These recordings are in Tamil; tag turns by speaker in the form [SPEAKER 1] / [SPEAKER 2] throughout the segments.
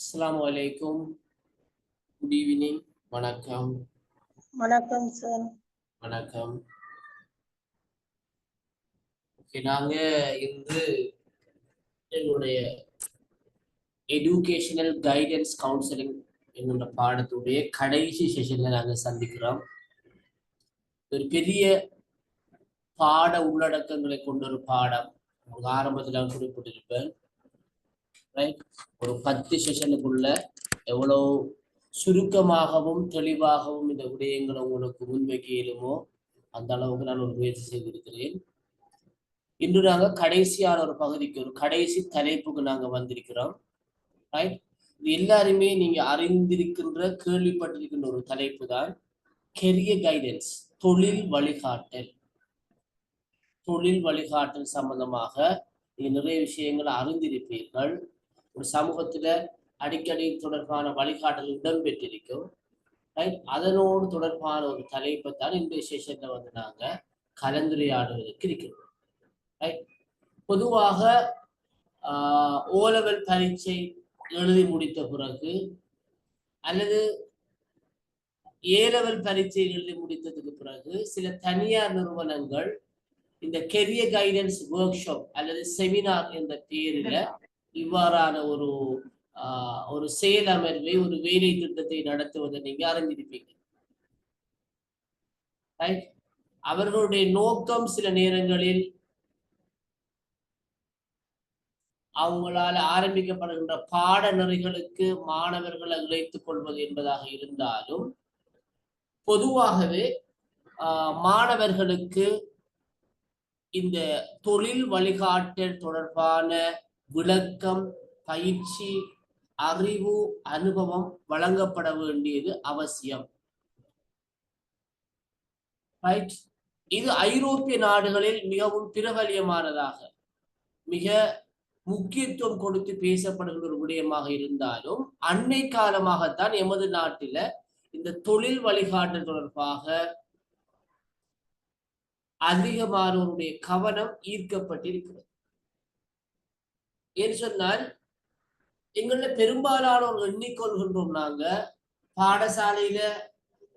[SPEAKER 1] அஸ்ஸலாமு அலைக்கும். Good evening. வணக்கம்.
[SPEAKER 2] வணக்கம் சார்.
[SPEAKER 1] வணக்கம். நாங்க இன்று என்னுடைய எஜுகேஷனல் கைடன்ஸ் கவுன்சிலிங் என்னுடைய பாடத்துடைய கடைசி செஷன்ல நாங்க சந்திக்கிறோம். ஒரு பெரிய பாட உள்ளடக்கங்களை கொண்ட ஒரு பாடம். ஆரம்பத்தில் குறிப்பிட்டிருப்பேன். ஒரு 10 செஷனுக்குள்ள எவ்வளவு சுருக்கமாகவும் தெளிவாகவும் இந்த விடயங்களை உங்களுக்கு முன்வைக்க இயலுமோ அந்த அளவுக்கு நான் ஒரு முயற்சி செய்திருக்கிறேன். இன்று நாங்கள் கடைசியான ஒரு பகுதிக்கு ஒரு கடைசி தலைப்புக்கு நாங்கள் வந்திருக்கிறோம். ரைட், இது எல்லாருமே நீங்க அறிந்திருக்கின்ற கேள்விப்பட்டிருக்கின்ற ஒரு தலைப்பு தான் கெரியர் கைடன்ஸ், தொழில் வழிகாட்டல். தொழில் வழிகாட்டல் சம்பந்தமாக நீங்க நிறைய விஷயங்களை அறிந்திருப்பீர்கள். ஒரு சமூகத்துல அடிக்கடி தொடர்பான வழிகாட்டல் இடம்பெற்றிருக்கும். அதனோடு தொடர்பான ஒரு தலைப்பை தான் இந்த செஷன்ல வந்து நாங்க கலந்துரையாடுவதற்கு இருக்கிறோம். பொதுவாக ஓலெவல் பரீட்சை எழுதி முடித்த பிறகு அல்லது ஏலெவல் பரீட்சை எழுதி முடித்ததுக்கு பிறகு சில தனியார் நிறுவனங்கள் இந்த கெரியர் கைடன்ஸ் ஒர்க் ஷாப் அல்லது செமினார் என்ற பேரில இவ்வாறான ஒரு செயல் அமர்வை, ஒரு வேலை திட்டத்தை நடத்துவதை நீங்க அறிந்திருப்பீங்க. அவர்களுடைய நோக்கம் சில நேரங்களில் அவங்களால ஆரம்பிக்கப்படுகின்ற பாடநெறிகளுக்கு மாணவர்களை இழைத்துக் கொள்வது என்பதாக இருந்தாலும், பொதுவாகவே மாணவர்களுக்கு இந்த தொழில் வழிகாட்டல் தொடர்பான விளக்கம், பயிற்சி, அறிவு, அனுபவம் வழங்கப்பட வேண்டியது அவசியம். இது ஐரோப்பிய நாடுகளில் மிகவும் பிரபலியமானதாக, மிக முக்கியத்துவம் கொடுத்து பேசப்படுகிற ஒரு விடயமாக இருந்தாலும், அண்மை காலமாகத்தான் எமது நாட்டில இந்த தொழில் வழிகாட்டல் தொடர்பாக அதிகமானவருடைய கவனம் ஈர்க்கப்பட்டிருக்கிறது. ஏன்னு சொன்னால், எங்கள பெரும்பாலானோர் எண்ணிக்கொள்கின்றோம், நாங்க பாடசாலையில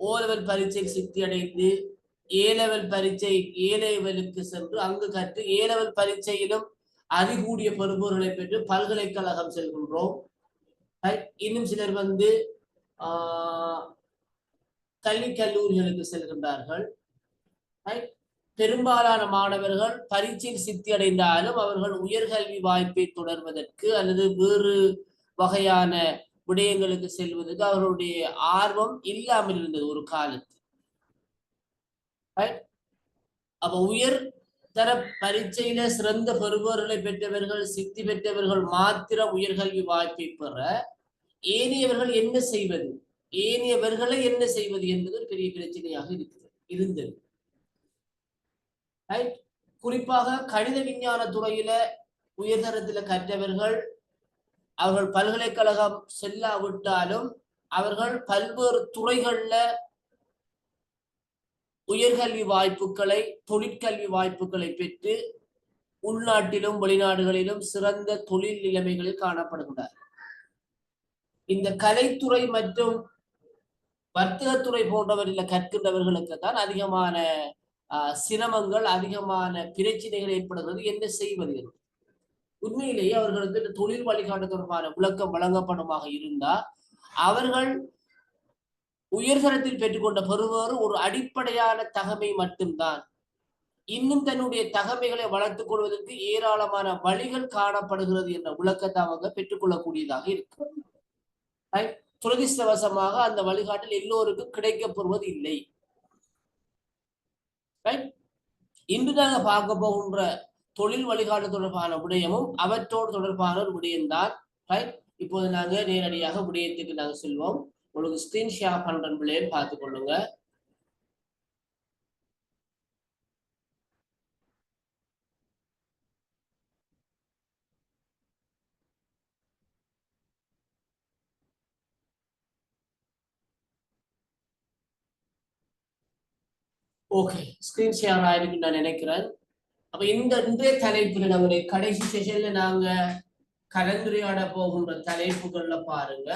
[SPEAKER 1] ஓலெவல் பரீட்சை சித்தி அடைந்து ஏலெவல் பரீட்சை ஏலெவலுக்கு சென்று அங்கு கற்று ஏலெவல் பரீட்சையிலும் அதிகூடிய பெறுபவர்களை பெற்று பல்கலைக்கழகம் செல்கின்றோம். இன்னும் சிலர் வந்து கல்வி கல்லூரிகளுக்கு செல்கின்றார்கள். பெரும்பாலான மாணவர்கள் பரீட்சையில் சித்தி அடைந்தாலும் அவர்கள் உயர்கல்வி வாய்ப்பை தொடர்வதற்கு அல்லது வேறு வகையான விடயங்களுக்கு செல்வதற்கு அவர்களுடைய ஆர்வம் இல்லாமல் இருந்தது ஒரு காலத்தில். அப்ப உயர் தர பரீட்சையில சிறந்த பெறுபவர்களை பெற்றவர்கள், சித்தி பெற்றவர்கள் மாத்திரம் உயர்கல்வி வாய்ப்பை பெற ஏனையவர்களை என்ன செய்வது என்பது ஒரு பெரிய பிரச்சனையாக இருந்தது. குறிப்பாக கணித விஞ்ஞான துறையில உயர்தரத்துல கற்றவர்கள் அவர்கள் பல்கலைக்கழகம் செல்லாவிட்டாலும் அவர்கள் பல்வேறு துறைகள்ல உயர்கல்வி வாய்ப்புகளை, தொழிற்கல்வி வாய்ப்புகளை பெற்று உள்நாட்டிலும் வெளிநாடுகளிலும் சிறந்த தொழில் நிலைமைகளில் காணப்படுகின்றனர். இந்த கலைத்துறை மற்றும் வர்த்தகத்துறை போன்றவற்றில் கற்கின்றவர்களுக்கு தான் அதிகமான சிரமங்கள், அதிகமான பிரச்சனைகள் ஏற்படுகிறது. என்ன செய்வது? உண்மையிலேயே அவர்களுக்கு இந்த தொழில் வழிகாட்டு தொடர்பான விளக்கம் வழங்கப்படுமாக இருந்தால் அவர்கள் உயர்தரத்தில் பெற்றுக்கொண்ட பெறுவோர் ஒரு அடிப்படையான தகமை மட்டும்தான். இன்னும் தன்னுடைய தகமைகளை வளர்த்துக் கொள்வதற்கு ஏராளமான வழிகள் காணப்படுகிறது என்ற விளக்கத்தை அவங்க பெற்றுக்கொள்ளக்கூடியதாக இருக்கு. துரதிர்ஷ்டவசமாக அந்த வழிகாட்டில் எல்லோருக்கும் கிடைக்கப்பெறுவது இல்லை. இன்று நாங்க பார்க்க போகின்ற தொழில் வழிகாட்டு தொடர்பான விடயமும் அவற்றோடு தொடர்பான ஒரு விடயம்தான். இப்போது நாங்க நேரடியாக விடயத்துக்கு நாங்க செல்வோம். உங்களுக்கு ஸ்கிரீன் ஷேர் பண்றேன், பிள்ளையை பார்த்து கொள்ளுங்க. ஓகே, ஸ்கிரீன் ஷேர் ஆயிருக்கு நான் நினைக்கிறேன். அப்ப இந்த இன்றைய தலைப்புல நம்முடைய கடைசி செஷன்ல நாங்க கலந்துரையாட போகின்ற தலைப்புகள்ல பாருங்க.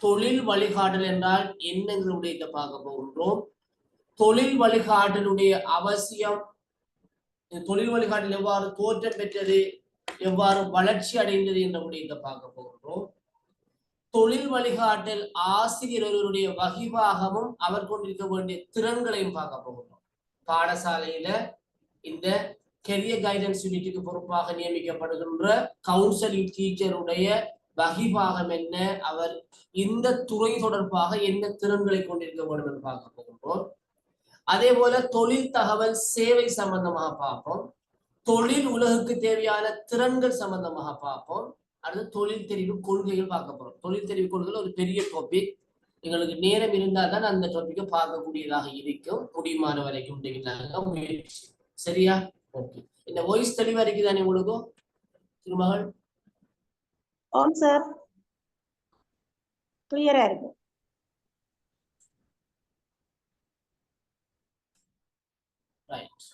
[SPEAKER 1] தொழில் வழிகாட்டல் என்றால் என்னங்களுடைய இதை பார்க்க போகின்றோம். தொழில் வழிகாட்டலுடைய அவசியம், தொழில் வழிகாட்டல் எவ்வாறு தோற்றம் பெற்றது, எவ்வாறு வளர்ச்சி அடைந்தது என்ற விடயத்தை பார்க்க போகின்றோம். தொழில் வழிகாட்டல் ஆசிரியர் ஒருவருடைய வகிவாகவும் அவர் கொண்டிருக்க வேண்டிய திறன்களையும் பார்க்க போகின்றோம். பாடசாலையில இந்த கெரியர் கைடன்ஸ் யூனிட்டுக்கு பொறுப்பாக நியமிக்கப்படுகின்ற கவுன்சிலிங் டீச்சருடைய வகிபாகம் என்ன, அவர் இந்த துறை தொடர்பாக என்ன திறன்களை கொண்டிருக்க வேண்டும் என்று பார்க்க போகின்றோம். அதே போல தொழில் தகவல் சேவை சம்பந்தமாக பார்ப்போம். தொழில் உலகுக்கு தேவையான திறன்கள் சம்பந்தமாக பார்ப்போம். அடுத்து தொழில் தெரிவு கொள்கைகள் பார்க்க போறோம். தொழில் தெரிவு கொள்கைகள் ஒரு பெரிய டாபிக். எங்களுக்கு நேரம் இருந்தால் தான் அந்த டாபிக்கை பார்க்கக்கூடியதாக இருக்கும். முடியுமான வரைக்கும் முயற்சி. சரியா? ஓகே. இந்த வாய்ஸ் தெளிவா இருக்குதானே உங்களுக்கும் திருமகள்?
[SPEAKER 2] ஆம் சார், கிளியரா இருக்கு.
[SPEAKER 1] ரைட்.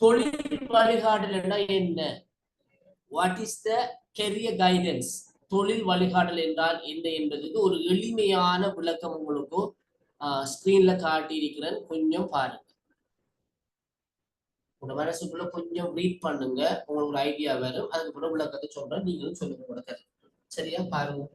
[SPEAKER 1] தொழில் வழிகாட்டல் என்ன? What is the career guidance? தொழில் வழிகாட்டல் என்றால் என்ன என்பதுக்கு ஒரு எளிமையான விளக்கம் உங்களுக்கு ஸ்கிரீன்ல காட்டி இருக்கிறேன். கொஞ்சம் பாருங்க. உங்க மனசுக்குள்ள கொஞ்சம் ரீட் பண்ணுங்க, உங்களுக்கு ஒரு ஐடியா வரும். அதுக்கப்புறம் விளக்கத்தை சொல்றேன், நீங்களும் சொல்லுங்க உங்களோட கருத்து. சரியா? பாருங்க.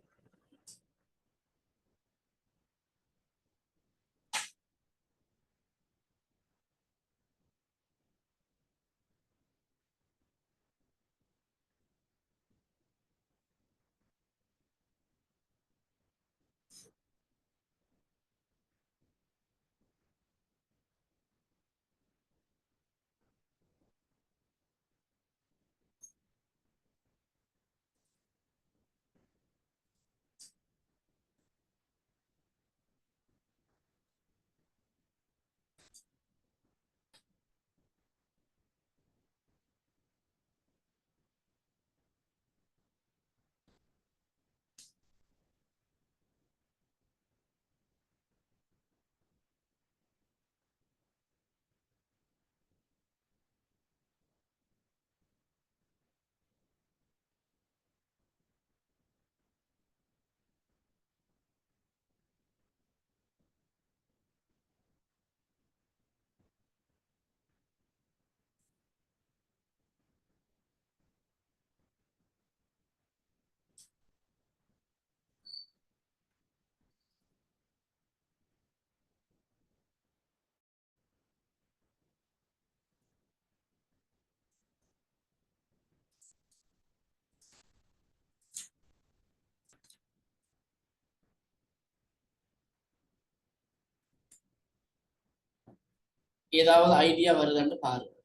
[SPEAKER 1] ஏதாவது ஐடியா வருதுன்னு பாருங்க.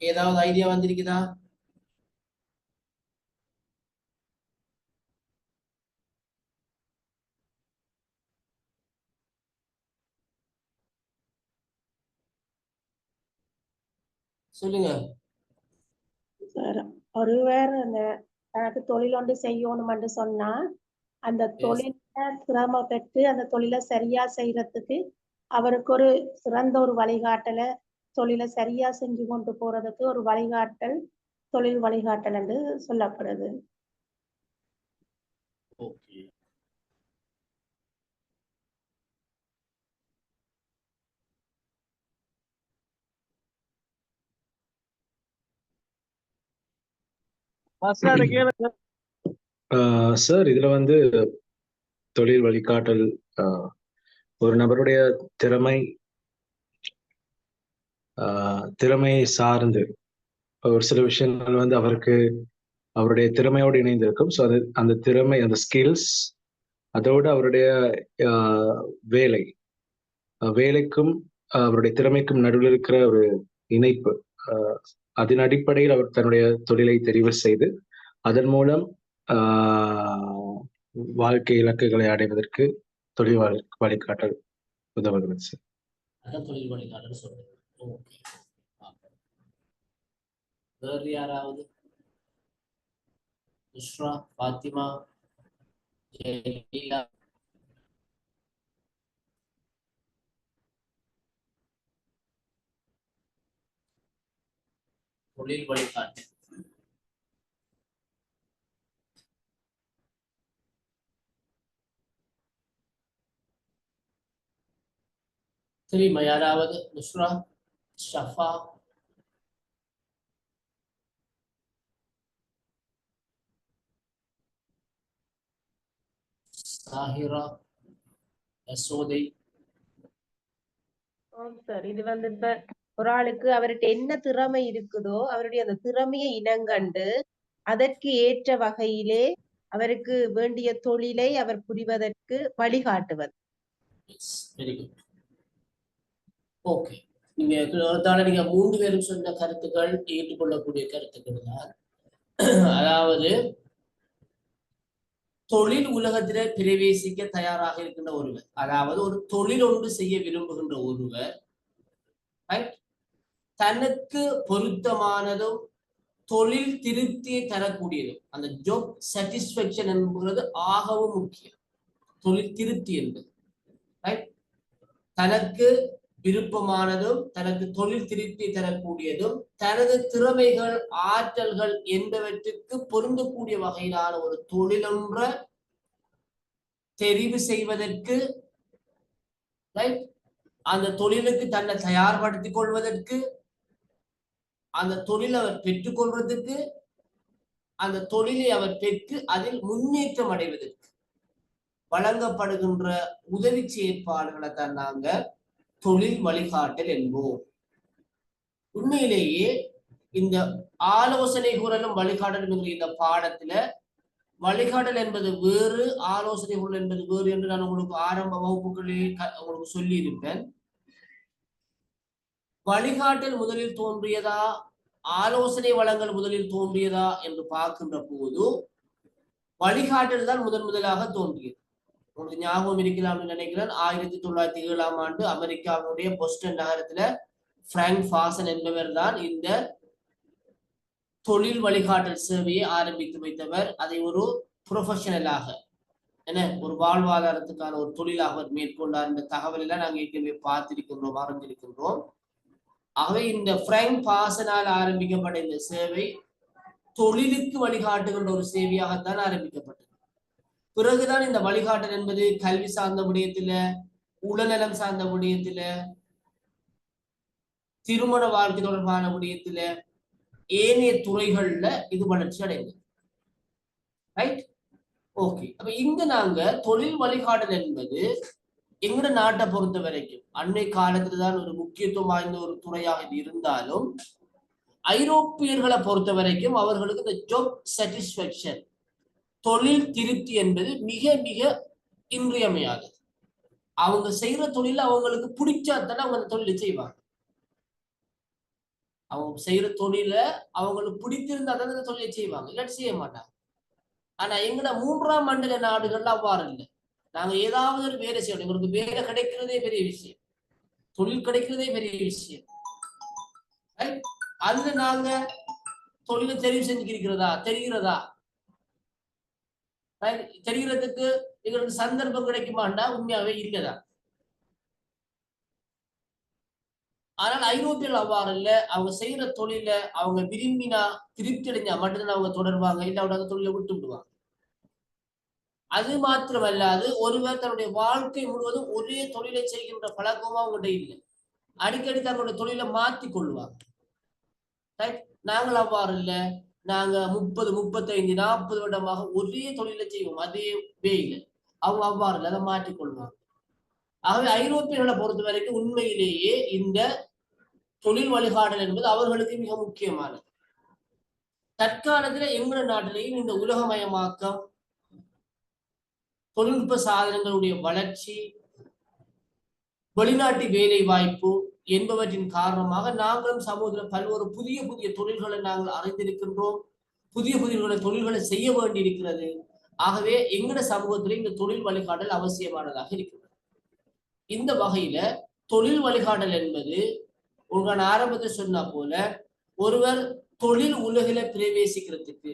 [SPEAKER 1] ஏதாவது ஐடியா வந்திருக்குதா? சொல்லுங்க.
[SPEAKER 2] சார் ஒருவர் எனக்கு தொழில் ஒன்று செய்யணும்னு சொன்னா அந்த தொழில சிரம பெற்று அந்த தொழிலை சரியா செய்யறதுக்கு அவருக்கு ஒரு சிறந்த ஒரு வழிகாட்டலை தொழிலை சரியா செஞ்சு கொண்டு போறதுக்கு ஒரு வழிகாட்டல் தொழில் வழிகாட்டல் என்று சொல்லப்படுது.
[SPEAKER 1] ஓகே.
[SPEAKER 3] சார் இதுல வந்து தொழில் வழிகாட்டல் ஒரு நபருடைய திறமையை சார்ந்து ஒரு சில விஷயங்கள் வந்து அவருடைய திறமையோடு இணைந்திருக்கும். ஸோ அது அந்த திறமை, அந்த ஸ்கில்ஸ், அதோடு அவருடைய வேலைக்கும் அவருடைய திறமைக்கும் நடுவில் இருக்கிற ஒரு இணைப்பு, அதன் அடிப்படையில் அவர் தன்னுடைய தொழிலை தெரிவு செய்து அதன் மூலம் வாழ்க்கை இலக்குகளை அடைவதற்கு தொழில் வழிகாட்டல் உதவுகிறது சார்.
[SPEAKER 1] அதான் தொழில் வழிகாட்டல் சொல்றது. ஓகே. வேறு யாராவது? இஸ்ரா, பாத்திமா, ஜெயலீலா? தொழில் வழிகாட்டு. தெரியுமா யாராவது? நுஸ்ரா, ஷஃபா? சாஹிரா, யசோதை?
[SPEAKER 4] சார் இது வந்து இப்ப ஒரு ஆளுக்கு அவர்கிட்ட என்ன திறமை இருக்குதோ அவருடைய அந்த திறமையை இனங்கண்டு அதற்கு ஏற்ற வகையிலே அவருக்கு வேண்டிய தொழிலை அவர் புரிவதற்கு வழிகாட்டுவது.
[SPEAKER 1] Very good. ஓகே. நீங்க 3 பேரும் சொன்ன கருத்துக்கள் ஏற்றுக்கொள்ளக்கூடிய கருத்துக்கள் தான். அதாவது தொழில் உலகத்தில பிரவேசிக்க தயாராக இருக்கின்ற ஒருவர், அதாவது ஒரு தொழில் ஒன்று செய்ய விரும்புகின்ற ஒருவர் தனக்கு பொருத்தமானதும் தொழில் திருப்தியை தரக்கூடியதும், அந்த ஜாப் சாட்டிஸ்பேக்ஷன் என்பது ஆகவும் முக்கியம். தொழில் திருப்தி என்பது தனக்கு விருப்பமானதும் தனக்கு தொழில் திருப்தி தரக்கூடியதும் தனது திறமைகள் ஆற்றல்கள் என்பவற்றுக்கு பொருந்தக்கூடிய வகையிலான ஒரு தொழிலொன்ற தெரிவு செய்வதற்கு, அந்த தொழிலுக்கு தன்னை தயார்படுத்திக் கொள்வதற்கு, அந்த தொழிலை அவர் பெற்றுக்கொள்வதற்கு, அந்த தொழிலை அவர் பெற்று அதில் முன்னேற்றம் அடைவதற்கு வழங்கப்படுகின்ற உதவி செயற்பாடுகளை தான் நாங்க தொழில் வழிகாட்டல் என்போம். உண்மையிலேயே இந்த ஆலோசனை கூறலும் வழிகாட்டலும் என்கிற இந்த பாடத்துல வழிகாட்டல் என்பது வேறு, ஆலோசனை கூறல் என்பது வேறு என்று நான் உங்களுக்கு ஆரம்ப வகுப்புகளில் உங்களுக்கு சொல்லி இருப்பேன். வழிகாட்டல் முதலில் தோன்றியதா, ஆலோசனை வழங்கல் முதலில் தோன்றியதா என்று பார்க்கின்ற போது வழிகாட்டல் தான் முதலாக தோன்றியது. உங்களுக்கு ஞாபகம் இருக்கலாம்னு நினைக்கிறேன். 1907ஆம் ஆண்டு அமெரிக்காவுடைய போஸ்டன் நகரத்துல பிராங்க் ஃபாசன் என்பவர் தான் இந்த தொழில் வழிகாட்டல் சேவையை ஆரம்பித்து வைத்தவர். அதை ஒரு ப்ரொஃபஷனலாக ஒரு வாழ்வாதாரத்துக்கான ஒரு தொழிலாக அவர் மேற்கொண்டார். இந்த தகவல் எல்லாம் நாங்கள் ஏற்கனவே பார்த்திருக்கின்றோம், அறிந்திருக்கின்றோம். ஆகவே இந்த பிராங்க் ஃபாசனால் ஆரம்பிக்கப்பட்ட இந்த சேவை தொழிலுக்கு வழிகாட்டுகின்ற ஒரு சேவையாகத்தான் ஆரம்பிக்கப்பட்டது. பிறகுதான் இந்த வழிகாட்டல் என்பது கல்வி சார்ந்த விடயத்தில, உடல்நலம் சார்ந்த விடயத்தில, திருமண வாழ்க்கை தொடர்பான விடயத்தில, ஏனைய துறைகள்ல இது வளர்ச்சி அடைந்தது. ரைட்? ஓகே. அப்ப இங்க நாங்க தொழில் வழிகாட்டல் என்பது எங்கட நாட்டை பொறுத்த வரைக்கும் அன்னை காலத்துல தான் ஒரு முக்கியத்துவம் வாய்ந்த ஒரு துறையாக இது இருந்தாலும், ஐரோப்பியர்களை பொறுத்த வரைக்கும் அவர்களுக்கு இந்த ஜாப் சாட்டிஸ்பேக்ஷன், தொழில் திருப்தி என்பது மிக மிக இன்றியமையாதது. அவங்க செய்யற தொழில அவங்களுக்கு பிடிச்சாத்தானே அவங்க அந்த தொழிலை செய்வாங்க. அவங்க செய்யற தொழில அவங்களுக்கு பிடித்திருந்தா தான் அந்த தொழிலை செய்வாங்க, இல்லாட்டி செய்ய மாட்டாங்க. ஆனா எங்கட 3ஆம் மண்டல நாடுகள்ல அவ்வாறு இல்லை. நாங்க ஏதாவது ஒரு வேலை செய்யணும், எங்களுக்கு வேலை கிடைக்கிறதே பெரிய விஷயம், தொழில் கிடைக்கிறதே பெரிய விஷயம். அதுல நாங்க தொழிலை தெரிவு செஞ்சுக்கிறதா தெரிகிறதா? தெரிகிறதுக்கு எங்களுக்கு சந்தர்ப்பம் கிடைக்குமாண்டா உண்மையாவே இல்லதான். ஆனால் ஐரோப்பியர்கள் அவ்வாறு இல்ல. அவங்க செய்யற தொழில அவங்க விரும்பினா திருப்தி அடைஞ்சா மட்டும்தான் அவங்க தொடர்வாங்க, இல்ல அவங்க தொழிலை விட்டு விடுவாங்க. அது மாத்திரமல்லாது ஒருவர் தன்னுடைய வாழ்க்கை முழுவதும் ஒரே தொழிலை செய்கின்ற பழக்கமும் அவங்ககிட்ட இல்லை. அடிக்கடி தங்களுடைய தொழிலை மாத்தி கொள்வாங்க. நாங்கள் அவ்வாறு இல்லை. நாங்க 30, 35, 40 வருடமாக ஒரே தொழிலை செய்வோம், அதே வேயில. அவங்க அவ்வாறு இல்லை, அதை மாற்றிக்கொள்வாங்க. ஆகவே ஐரோப்பியர்களை பொறுத்த வரைக்கும் உண்மையிலேயே இந்த தொழில் வழிகாடல் என்பது அவர்களுக்கு மிக முக்கியமானது. தற்காலத்துல எங்களோட நாட்டிலேயும் இந்த உலகமயமாக்கம், தொழில்நுட்ப சாதனங்களுடைய வளர்ச்சி, வெளிநாட்டு வேலை வாய்ப்பு என்பவற்றின் காரணமாக நாங்களும் சமூகத்தில் பல்வேறு புதிய புதிய தொழில்களை நாங்கள் அறிந்திருக்கின்றோம். புதிய புதிய தொழில்களை செய்ய வேண்டியிருக்கிறது. ஆகவே எங்கட சமூகத்திலே இந்த தொழில் வழிகாட்டல் அவசியமானதாக இருக்கிறது. இந்த வகையில தொழில் வழிகாட்டல் என்பது உங்கள் ஆரம்பத்தில் சொன்ன போல ஒருவர் தொழில் உலகில பிரவேசிக்கிறதுக்கு,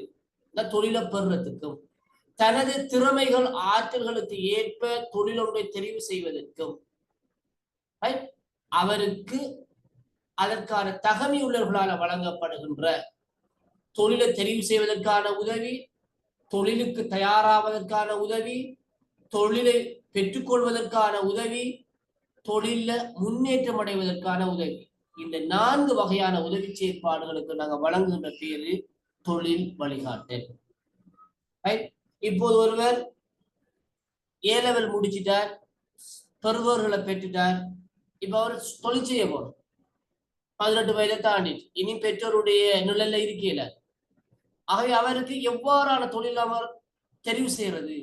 [SPEAKER 1] தொழிலை பெறுறதுக்கும், தனது திறமைகள் ஆற்றல்களுக்கு ஏற்ப தொழிலொன்றை தெரிவு செய்வதற்கும் அவருக்கு அதற்கான தகமையுள்ளவர்களால் வழங்கப்படுகின்ற தொழிலை தெரிவு செய்வதற்கான உதவி, தொழிலுக்கு தயாராவதற்கான உதவி, தொழிலை பெற்றுக்கொள்வதற்கான உதவி, தொழில முன்னேற்றம் அடைவதற்கான உதவி, இந்த 4 வகையான உதவி செயற்பாடுகளுக்கு நாங்கள் வழங்குகின்ற பேரு தொழில் வழிகாட்டல். இப்போது ஒருவர் A-level முடிச்சிட்டார், பெறுபவர்களை பெற்றுட்டார். இப்ப அவர் தொழில் செய்ய போறோம். 18 வயதை தாண்டி இனி பெற்றோருடைய நிழல்ல இருக்கல. ஆகவே அவருக்கு எவ்வாறான தொழில் அவர் தெரிவு செய்யறது,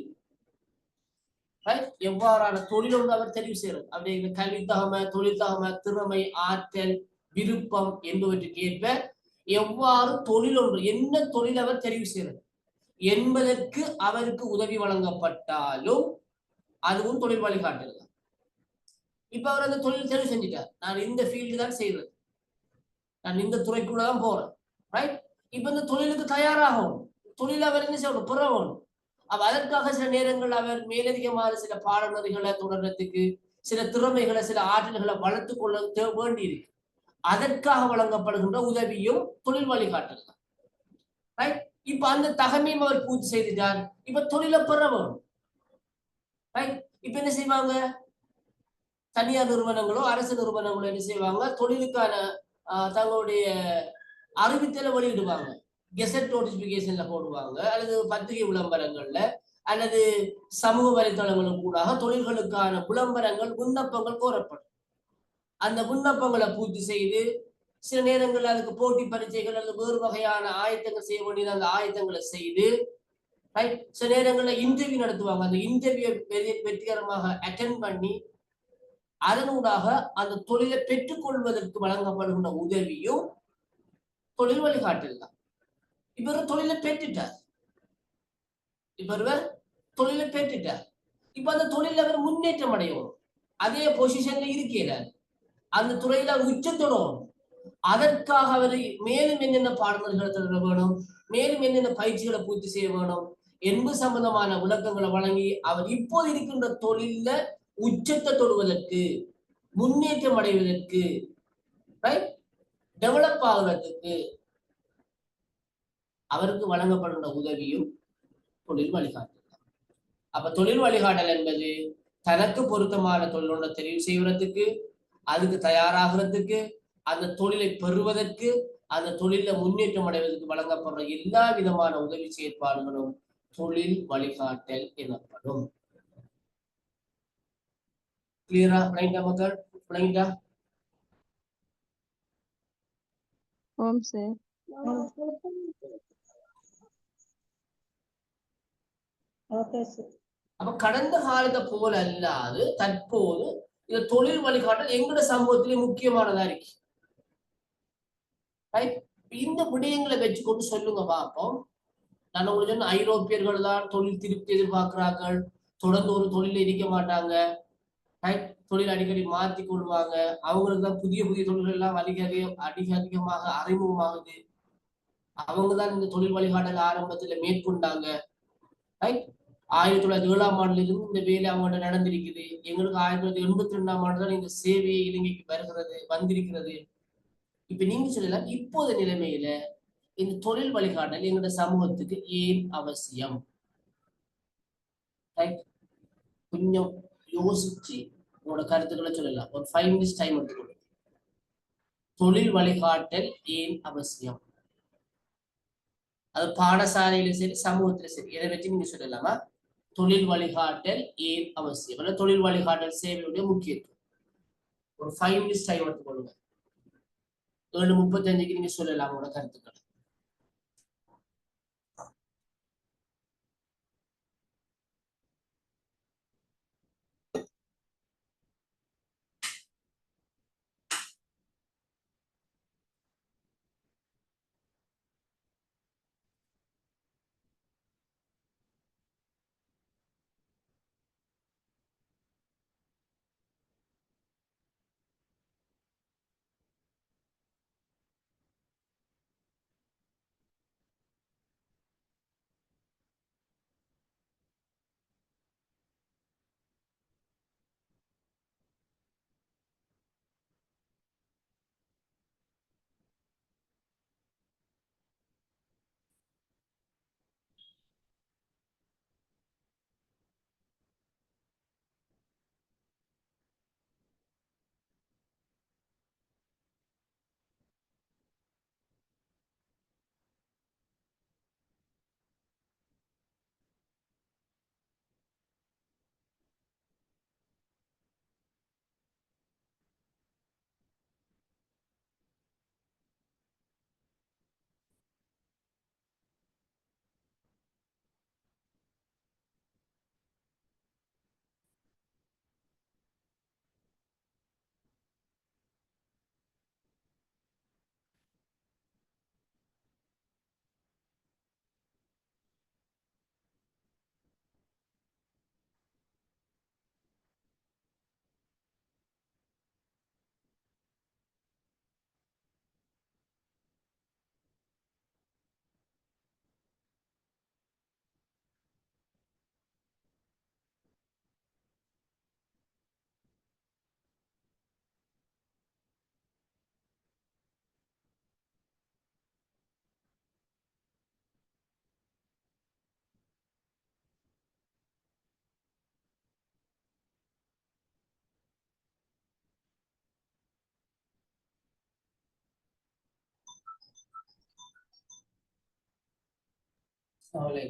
[SPEAKER 1] எவ்வாறான தொழில் ஒன்று அவர் தெரிவு செய்யறது, அவருடைய கல்வி தகமை, தொழில் தகமை, திறமை, ஆற்றல், விருப்பம் என்பவற்றுக்கு ஏற்ப எவ்வாறு தொழில் ஒன்று, என்ன தொழில் அவர் தெரிவு செய்யறது என்பதற்கு அவருக்கு உதவி வழங்கப்பட்டாலும் அதுவும் தொழில் வழிகாட்டல். இப்ப அவர் அந்த தொழில் தெரிவு செஞ்சுட்டார், நான் இந்த ஃபீல்டு தான் செய்யறது, நான் இந்த துறைக்குள்ளதான் போறேன். ரைட்? இப்ப இந்த தொழிலுக்கு தயாராகணும், தொழில் அவர் என்ன செய்யணும், பெறணும். அப்ப அதற்காக சில நேரங்கள் அவர் மேலதிகமான சில பாடநெறிகளை தொடர்றதுக்கு, சில திறமைகளை, சில ஆற்றல்களை வளர்த்து கொள்ள வேண்டி இருக்கு. அதற்காக வழங்கப்படுகின்ற உதவியும் தொழில் வழிகாட்டல் தான். ரைட்? இப்ப அந்த தகமையும் அவர் பூர்த்தி செய்துட்டார். இப்ப தொழிலை பெற வேணும். ரைட்? இப்ப என்ன செய்வாங்க, தனியார் நிறுவனங்களோ அரசு நிறுவனங்களோ என்ன செய்வாங்க, தொழிலுக்கான தங்களுடைய அறிவித்தலை வெளியிடுவாங்க. கெசட் நோட்டிபிகேஷன்ல போடுவாங்க, அல்லது பத்திரிகை விளம்பரங்கள்ல, அல்லது சமூக வலைத்தளங்களும் கூட தொழில்களுக்கான விளம்பரங்கள், விண்ணப்பங்கள் கோரப்படும். அந்த விண்ணப்பங்களை பூர்த்தி செய்து சில நேரங்கள் அதுக்கு போட்டி பரீட்சைகள் அல்லது வேறு வகையான ஆயத்தங்கள் செய்ய வேண்டியது, அந்த ஆயத்தங்களை செய்து சில நேரங்களில் இன்டர்வியூ நடத்துவாங்க. அந்த இன்டர்வியூ வெற்றிகரமாக அட்டென்ட் பண்ணி அதனூடாக அந்த தொழிலை பெற்றுக்கொள்வதற்கு வழங்கப்படுகின்ற உதவியும் தொழில் வழிகாட்டல் தான். இவர் தொழிலை பெற்றுட்டார், இப்ப அந்த தொழில அவர் முன்னேற்றம் அடையணும். அதே பொசிஷன்ல இருக்கிறார், அந்த துறையில அவர் உச்சத்தோடும். அதற்காக அவர் மேலும் என்னென்ன பாடநெறிகளை தொடர வேணும், மேலும் என்னென்ன பயிற்சிகளை பூர்த்தி செய்ய வேணும் என்பது சம்பந்தமான விளக்கங்களை வழங்கி அவர் இப்போது இருக்கின்ற தொழில உச்சத்தை தொடுவதற்கு, முன்னேற்றம் அடைவதற்கு, டெவலப் ஆகுவதற்கு அவருக்கு வழங்கப்படுகின்ற உதவியும் தொழில் வழிகாட்டல். அப்ப தொழில் வழிகாட்டல் என்பது தனக்கு பொருத்தமான தொழிலோட தெரிவு செய்வதற்கு, அதுக்கு தயாராகிறதுக்கு, அந்த தொழிலை பெறுவதற்கு, அந்த தொழில முன்னேற்றம் அடைவதற்கு வழங்கப்படுற எல்லா விதமான உதவி செயற்பாடுகளும் தொழில் வழிகாட்டல் எனப்படும். கிளியரா? விளங்கிட்டா மக்கள்? விளங்கிட்டா?
[SPEAKER 5] ஓம் சார்.
[SPEAKER 1] அப்ப கடந்த காலத்தை போல அல்லாது தற்போது இந்த தொழில் வழிகாட்டல் எங்கட சமூகத்திலே முக்கியமானதா இருக்கு. இந்த விடயங்களை வச்சுக்கொண்டு சொல்லுங்க பார்ப்போம். நான் உங்களுக்கு சொன்ன ஐரோப்பியர்கள் தான் தொழில் திருப்தி எதிர்பார்க்கிறார்கள், தொடர்ந்து ஒரு தொழில இருக்க மாட்டாங்க. தொழில் அடிக்கடி மாற்றி கொள்வாங்க. அவங்களுக்கு தான் புதிய புதிய தொழில்கள் எல்லாம் அதிகமாக அறிமுகமாகுது. அவங்க தான் இந்த தொழில் வழிகாட்டல் ஆரம்பத்துல மேற்கொண்டாங்க. ரைட் 1907ஆம் ஆண்டுல இருந்து இந்த வேலை அவங்கள்ட்ட நடந்திருக்குது. எங்களுக்கு 1982ஆம் ஆண்டு தான் இந்த சேவை இலங்கைக்கு வந்திருக்கிறது. இப்ப நீங்க சொல்லலாம், இப்போது நிலைமையில இந்த தொழில் வழிகாட்டல் எங்களோட சமூகத்துக்கு ஏன் அவசியம்? ரைட், கொஞ்சம் யோசிச்சு உங்களோட கருத்துக்களை சொல்லலாம். ஒரு 5 மினிட்ஸ் டைம் எடுத்துக்கொள்ளுங்க. தொழில் வழிகாட்டல் ஏன் அவசியம்? அது பாடசாலையில சரி, சமூகத்துல சரி, எதை வச்சு நீங்க சொல்லலாமா? தொழில் வழிகாட்டல் ஏன் அவசியம்? அல்ல தொழில் வழிகாட்டல் சேவையுடைய முக்கியத்துவம். ஒரு 5 மினிட்ஸ் டைம் எடுத்துக்கொள்ளுங்க. 7:35க்கு நீங்க சொல்லலாம் உங்களோட கருத்துக்களை. அவ்வளவு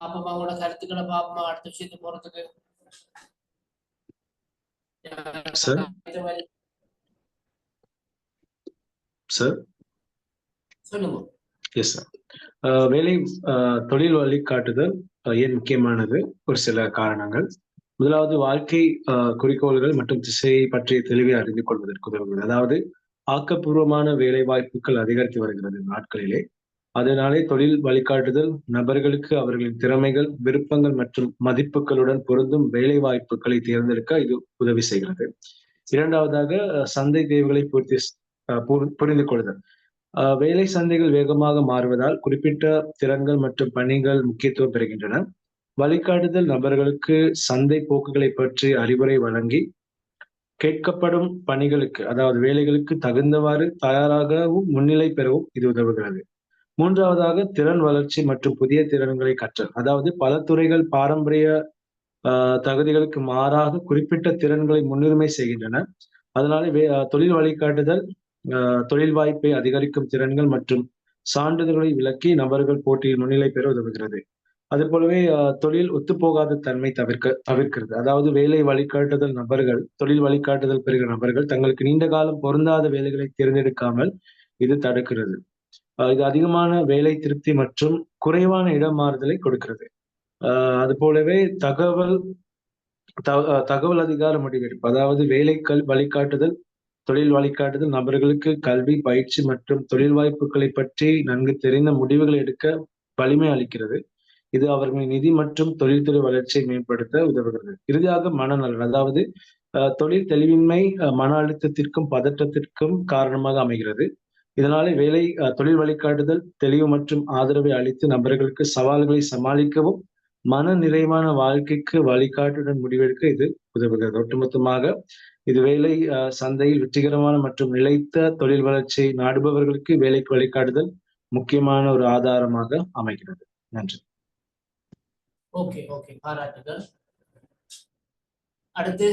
[SPEAKER 1] பாப்பமா உங்களோட கருத்துக்களை பாப்பமா அடுத்த விஷயத்துக்கு போறதுக்கு.
[SPEAKER 3] சார் சார்
[SPEAKER 1] சொல்லுங்க.
[SPEAKER 3] Yes sir. வேலை தொழில் வழிகாட்டுதல் ஏன் முக்கியமானது? ஒரு சில காரணங்கள். முதலாவது, வாழ்க்கை குறிக்கோள்கள் மற்றும் திசையை பற்றிய தெளிவை அறிந்து கொள்வதற்கு உதவுகிறது. அதாவது ஆக்கப்பூர்வமான வேலை வாய்ப்புகள் அதிகரித்து வருகிறது நாட்களிலே. அதனாலே தொழில் வழிகாட்டுதல் நபர்களுக்கு அவர்களின் திறமைகள், விருப்பங்கள் மற்றும் மதிப்புகளுடன் பொருந்தும் வேலை வாய்ப்புகளை தேர்ந்தெடுக்க இது உதவி செய்கிறது. இரண்டாவதாக, சந்தை தேவைகளை புரிந்து கொள்ளுதல். வேலை சந்தைகள் வேகமாக மாறுவதால் குறிப்பிட்ட திறன்கள் மற்றும் பணிகள் முக்கியத்துவம் பெறுகின்றன. வழிகாட்டுதல் நபர்களுக்கு சந்தை போக்குகளை பற்றி அறிவுரை வழங்கி கேட்கப்படும் பணிகளுக்கு, அதாவது வேலைகளுக்கு தகுந்தவாறு தயாராகவும் முன்னிலை பெறவும் இது உதவுகிறது. மூன்றாவதாக, திறன் வளர்ச்சி மற்றும் புதிய திறன்களை கற்றல். அதாவது பல துறைகள் பாரம்பரிய தகுதிகளுக்கு மாறாக குறிப்பிட்ட திறன்களை முன்னுரிமை செய்கின்றன. அதனால தொழில் வழிகாட்டுதல் தொழில் வாய்ப்பை அதிகரிக்கும் திறன்கள் மற்றும் சான்றிதழ்களை விளக்கி நபர்கள் போட்டியில் முன்னிலை பெற உதவுகிறது. அது போலவே தொழில் ஒத்துப்போகாத தன்மை தவிர்க்கிறது. அதாவது வேலை வழிகாட்டுதல் நபர்கள், தொழில் வழிகாட்டுதல் பெறுகிற நபர்கள் தங்களுக்கு நீண்ட காலம் பொருந்தாத வேலைகளை தேர்ந்தெடுக்காமல் இது தடுக்கிறது. இது அதிகமான வேலை திருப்தி மற்றும் குறைவான இடமாறுதலை கொடுக்கிறது. அது போலவே தகவல் அதிகார முடிவெடுப்பு, அதாவது வேலை வழிகாட்டுதல் தொழில் வழிகாட்டுதல் நபர்களுக்கு கல்வி, பயிற்சி மற்றும் தொழில் வாய்ப்புகளை பற்றி நன்கு தெரிந்த முடிவுகளை எடுக்க வலிமை அளிக்கிறது. இது அவர்களின் நிதி மற்றும் தொழில்துறை வளர்ச்சியை மேம்படுத்த உதவுகிறது. இறுதியாக, மனநலன், அதாவது தொழில் தெளிவின்மை மன அழுத்தத்திற்கும் பதற்றத்திற்கும் காரணமாக அமைகிறது. இதனாலே தொழில் வழிகாட்டுதல் தெளிவு மற்றும் ஆதரவை அளித்து நபர்களுக்கு சவால்களை சமாளிக்கவும் மன நிறைவான வாழ்க்கைக்கு வழிகாட்டுடன் முடிவெடுக்க இது உதவுகிறது. ஒட்டுமொத்தமாக இது வேலை சந்தையில் வெற்றிகரமான மற்றும் நிலைத்த தொழில் வளர்ச்சியை நாடுபவர்களுக்கு வேலைக்கு வழிகாட்டுதல் முக்கியமான ஒரு ஆதாரமாக அமைகிறது. நன்றி.
[SPEAKER 1] ஓகே, பாராட்டுகள். அடுத்து